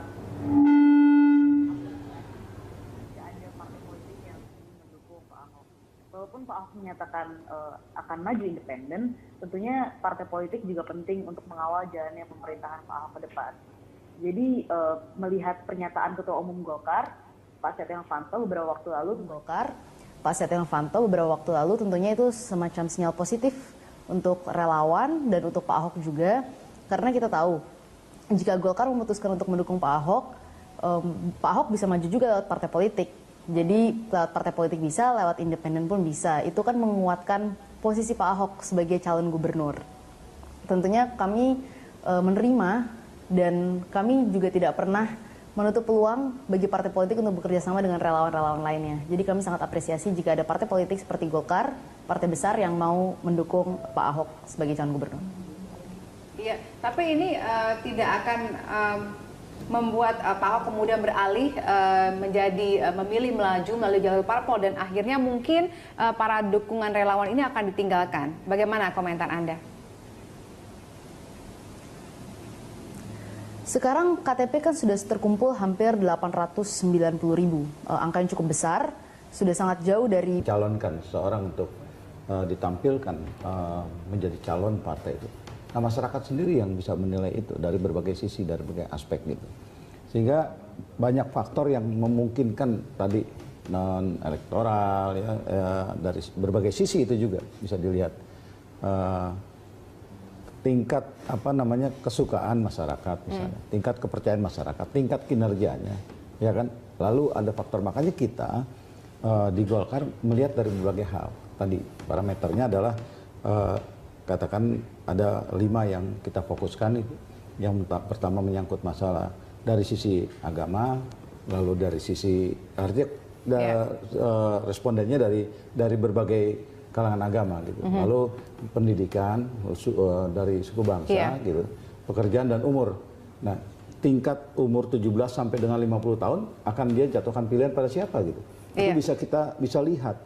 tidak ada partai politik yang ingin mendukung Pak Ahok. Walaupun Pak Ahok menyatakan akan maju independen, tentunya partai politik juga penting untuk mengawal jalannya pemerintahan Pak Ahok ke depan. Jadi melihat pernyataan Ketua Umum Golkar, Pak Setia Novanto beberapa waktu lalu, tentunya itu semacam sinyal positif untuk relawan dan untuk Pak Ahok juga, karena kita tahu jika Golkar memutuskan untuk mendukung Pak Ahok bisa maju juga lewat partai politik. Jadi lewat partai politik bisa, lewat independen pun bisa. Itu kan menguatkan posisi Pak Ahok sebagai calon gubernur. Tentunya kami menerima dan kami juga tidak pernah menutup peluang bagi partai politik untuk bekerja sama dengan relawan-relawan lainnya. Jadi kami sangat apresiasi jika ada partai politik seperti Golkar, partai besar yang mau mendukung Pak Ahok sebagai calon gubernur. Iya, tapi ini tidak akan membuat Pak Ahok kemudian beralih menjadi memilih melaju melalui jalur parpol dan akhirnya mungkin para dukungan relawan ini akan ditinggalkan. Bagaimana komentar Anda? Sekarang KTP kan sudah terkumpul hampir 890.000, angka yang cukup besar, sudah sangat jauh dari calonkan seorang untuk ditampilkan menjadi calon partai itu. Nah, masyarakat sendiri yang bisa menilai itu dari berbagai sisi, dari berbagai aspek gitu. Sehingga banyak faktor yang memungkinkan tadi non elektoral ya, dari berbagai sisi itu juga bisa dilihat. Tingkat kesukaan masyarakat misalnya, tingkat kepercayaan masyarakat, tingkat kinerjanya, ya kan. Lalu ada faktor, makanya kita di Golkar melihat dari berbagai hal. Tadi parameternya adalah katakan ada 5 yang kita fokuskan itu. Yang pertama menyangkut masalah dari sisi agama, lalu dari sisi respondennya dari berbagai kalangan agama gitu. Lalu pendidikan dari suku bangsa gitu, pekerjaan dan umur. Nah, tingkat umur 17 sampai dengan 50 tahun akan dia jatuhkan pilihan pada siapa gitu. Itu kita bisa lihat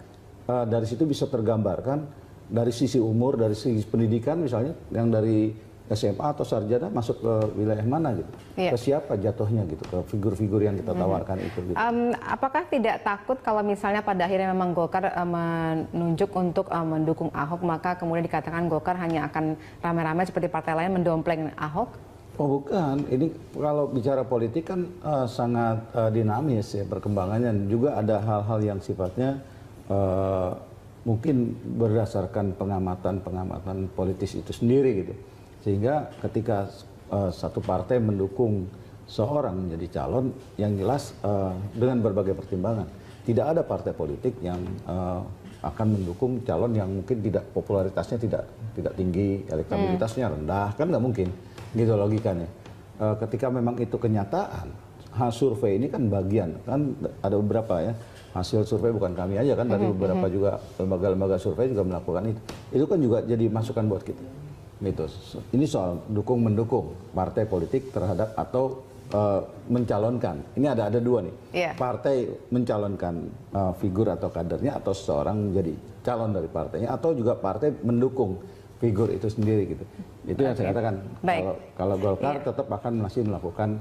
dari situ bisa tergambarkan dari sisi umur, dari sisi pendidikan misalnya yang dari SMA atau sarjana masuk ke wilayah mana gitu, ke siapa jatuhnya gitu, ke figur-figur yang kita tawarkan itu. Gitu. Apakah tidak takut kalau misalnya pada akhirnya memang Golkar menunjuk untuk mendukung Ahok, maka kemudian dikatakan Golkar hanya akan rame-rame seperti partai lain mendompleng Ahok? Oh bukan, ini kalau bicara politik kan sangat dinamis ya perkembangannya, juga ada hal-hal yang sifatnya mungkin berdasarkan pengamatan politis itu sendiri gitu. Sehingga ketika satu partai mendukung seorang menjadi calon, yang jelas dengan berbagai pertimbangan. Tidak ada partai politik yang akan mendukung calon yang mungkin tidak popularitasnya tidak tinggi, elektabilitasnya rendah, kan nggak mungkin. Gitu logikanya. Ketika memang itu kenyataan, survei ini kan bagian, kan ada beberapa ya. Hasil survei bukan kami aja kan, dari beberapa juga lembaga-lembaga survei juga melakukan itu. Itu kan juga jadi masukan buat kita. Gitu. Ini soal mendukung partai politik terhadap atau mencalonkan. Ini ada 2 nih. Partai mencalonkan figur atau kadernya, atau seseorang menjadi calon dari partainya, atau juga partai mendukung figur itu sendiri gitu. Itu yang saya katakan. Kalau Golkar tetap akan masih melakukan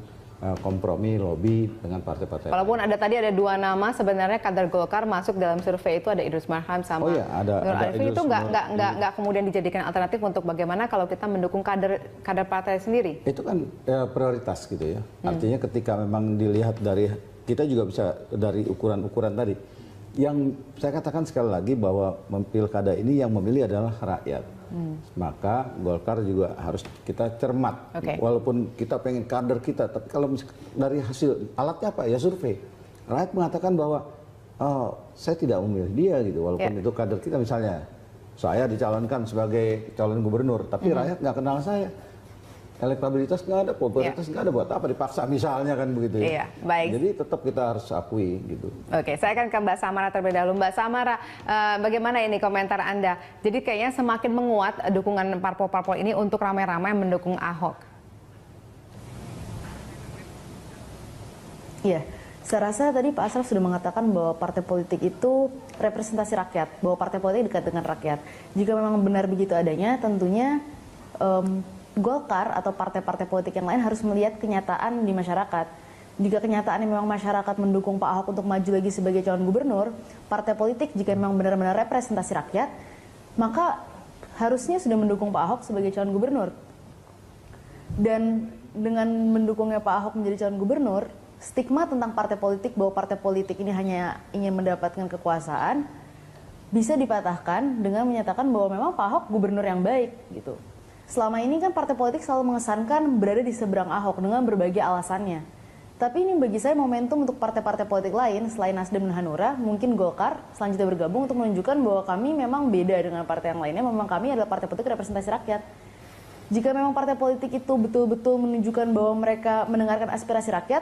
kompromi, lobby dengan partai-partai. Walaupun tadi ada 2 nama sebenarnya kader Golkar masuk dalam survei itu, ada Idrus Marham sama Nur Arifin. Itu nggak kemudian dijadikan alternatif untuk bagaimana kalau kita mendukung kader partai sendiri? Itu kan prioritas gitu ya. Artinya ketika memang dilihat dari kita juga bisa dari ukuran-ukuran tadi. Yang saya katakan sekali lagi bahwa pilkada ini yang memilih adalah rakyat. Maka Golkar juga harus kita cermat. Walaupun kita pengen kader kita, tapi kalau dari hasil alatnya apa ya survei. Rakyat mengatakan bahwa saya tidak memilih dia gitu, walaupun itu kader kita misalnya. Saya dicalonkan sebagai calon gubernur, tapi rakyat nggak kenal saya. Elektabilitas nggak ada, popularitas nggak ada, buat apa dipaksa misalnya kan begitu ya. Iya, baik. Jadi tetap kita harus akui gitu. Oke, saya akan ke Mbak Samara terlebih dahulu. Mbak Samara, bagaimana ini komentar Anda? Jadi kayaknya semakin menguat dukungan parpol-parpol ini untuk ramai-ramai mendukung Ahok. Iya, saya rasa tadi Pak Asraf sudah mengatakan bahwa partai politik itu representasi rakyat, bahwa partai politik dekat dengan rakyat. Jika memang benar begitu adanya, tentunya Golkar atau partai-partai politik yang lain harus melihat kenyataan di masyarakat. Jika kenyataannya memang masyarakat mendukung Pak Ahok untuk maju lagi sebagai calon gubernur, partai politik jika memang benar-benar representasi rakyat, maka harusnya sudah mendukung Pak Ahok sebagai calon gubernur. Dan dengan mendukungnya Pak Ahok menjadi calon gubernur, stigma tentang partai politik bahwa partai politik ini hanya ingin mendapatkan kekuasaan bisa dipatahkan dengan menyatakan bahwa memang Pak Ahok gubernur yang baik gitu. Selama ini kan partai politik selalu mengesankan berada di seberang Ahok dengan berbagai alasannya. Tapi ini bagi saya momentum untuk partai-partai politik lain selain Nasdem dan Hanura, mungkin Golkar selanjutnya bergabung untuk menunjukkan bahwa kami memang beda dengan partai yang lainnya, memang kami adalah partai politik representasi rakyat. Jika memang partai politik itu betul-betul menunjukkan bahwa mereka mendengarkan aspirasi rakyat,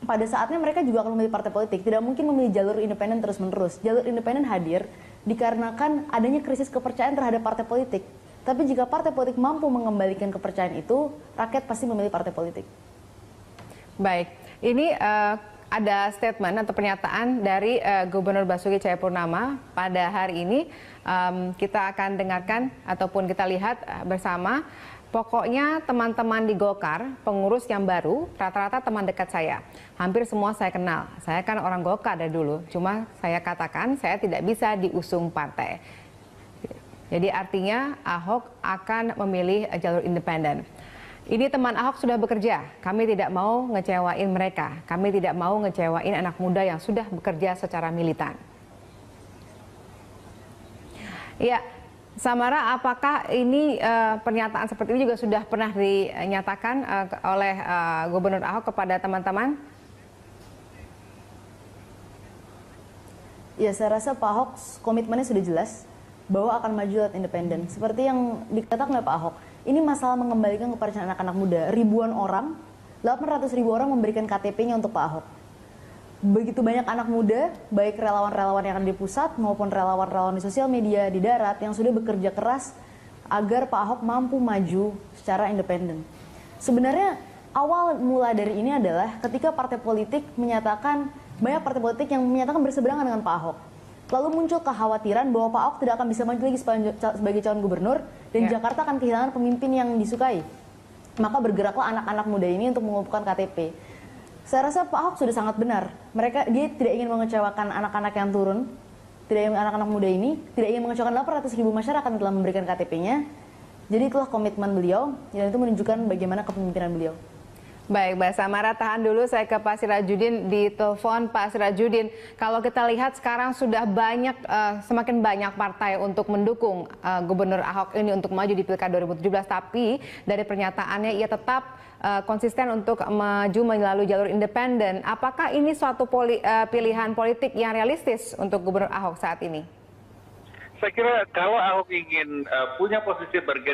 pada saatnya mereka juga akan memilih partai politik. Tidak mungkin memilih jalur independen terus-menerus. Jalur independen hadir dikarenakan adanya krisis kepercayaan terhadap partai politik. Tapi jika partai politik mampu mengembalikan kepercayaan itu, rakyat pasti memilih partai politik. Baik, ini ada statement atau pernyataan dari Gubernur Basuki Cahayapurnama pada hari ini. Kita akan dengarkan ataupun kita lihat bersama. Pokoknya teman-teman di Golkar, pengurus yang baru, rata-rata teman dekat saya. Hampir semua saya kenal. Saya kan orang Golkar dari dulu. Cuma saya katakan saya tidak bisa diusung partai. Jadi artinya Ahok akan memilih jalur independen. Ini teman Ahok sudah bekerja, kami tidak mau ngecewain mereka. Kami tidak mau ngecewain anak muda yang sudah bekerja secara militan. Ya, Samara, apakah ini pernyataan seperti ini juga sudah pernah dinyatakan oleh Gubernur Ahok kepada teman-teman? Ya, saya rasa Pak Ahok komitmennya sudah jelas bahwa akan maju lewat independen. Seperti yang dikatakan oleh Pak Ahok, ini masalah mengembalikan kepercayaan anak-anak muda. Ribuan orang, 800.000 orang memberikan KTP-nya untuk Pak Ahok. Begitu banyak anak muda, baik relawan-relawan yang ada di pusat maupun relawan-relawan di sosial media, di darat, yang sudah bekerja keras agar Pak Ahok mampu maju secara independen. Sebenarnya awal mula dari ini adalah ketika partai politik menyatakan, banyak partai politik yang menyatakan berseberangan dengan Pak Ahok. Lalu muncul kekhawatiran bahwa Pak Ahok tidak akan bisa maju lagi sebagai calon gubernur dan Jakarta akan kehilangan pemimpin yang disukai. Maka bergeraklah anak-anak muda ini untuk mengumpulkan KTP. Saya rasa Pak Ahok sudah sangat benar. Dia tidak ingin mengecewakan anak-anak yang turun, tidak ingin anak-anak muda ini, tidak ingin mengecewakan 800.000 masyarakat yang telah memberikan KTP-nya. Jadi itulah komitmen beliau dan itu menunjukkan bagaimana kepemimpinan beliau. Baik, Mbak Samara, tahan dulu, saya ke Pak Sirajudin di telepon. Pak Sirajudin, kalau kita lihat sekarang sudah semakin banyak partai untuk mendukung Gubernur Ahok ini untuk maju di Pilkada 2017, tapi dari pernyataannya ia tetap konsisten untuk maju melalui jalur independen. Apakah ini suatu pilihan politik yang realistis untuk Gubernur Ahok saat ini? Saya kira kalau Ahok ingin punya posisi bergening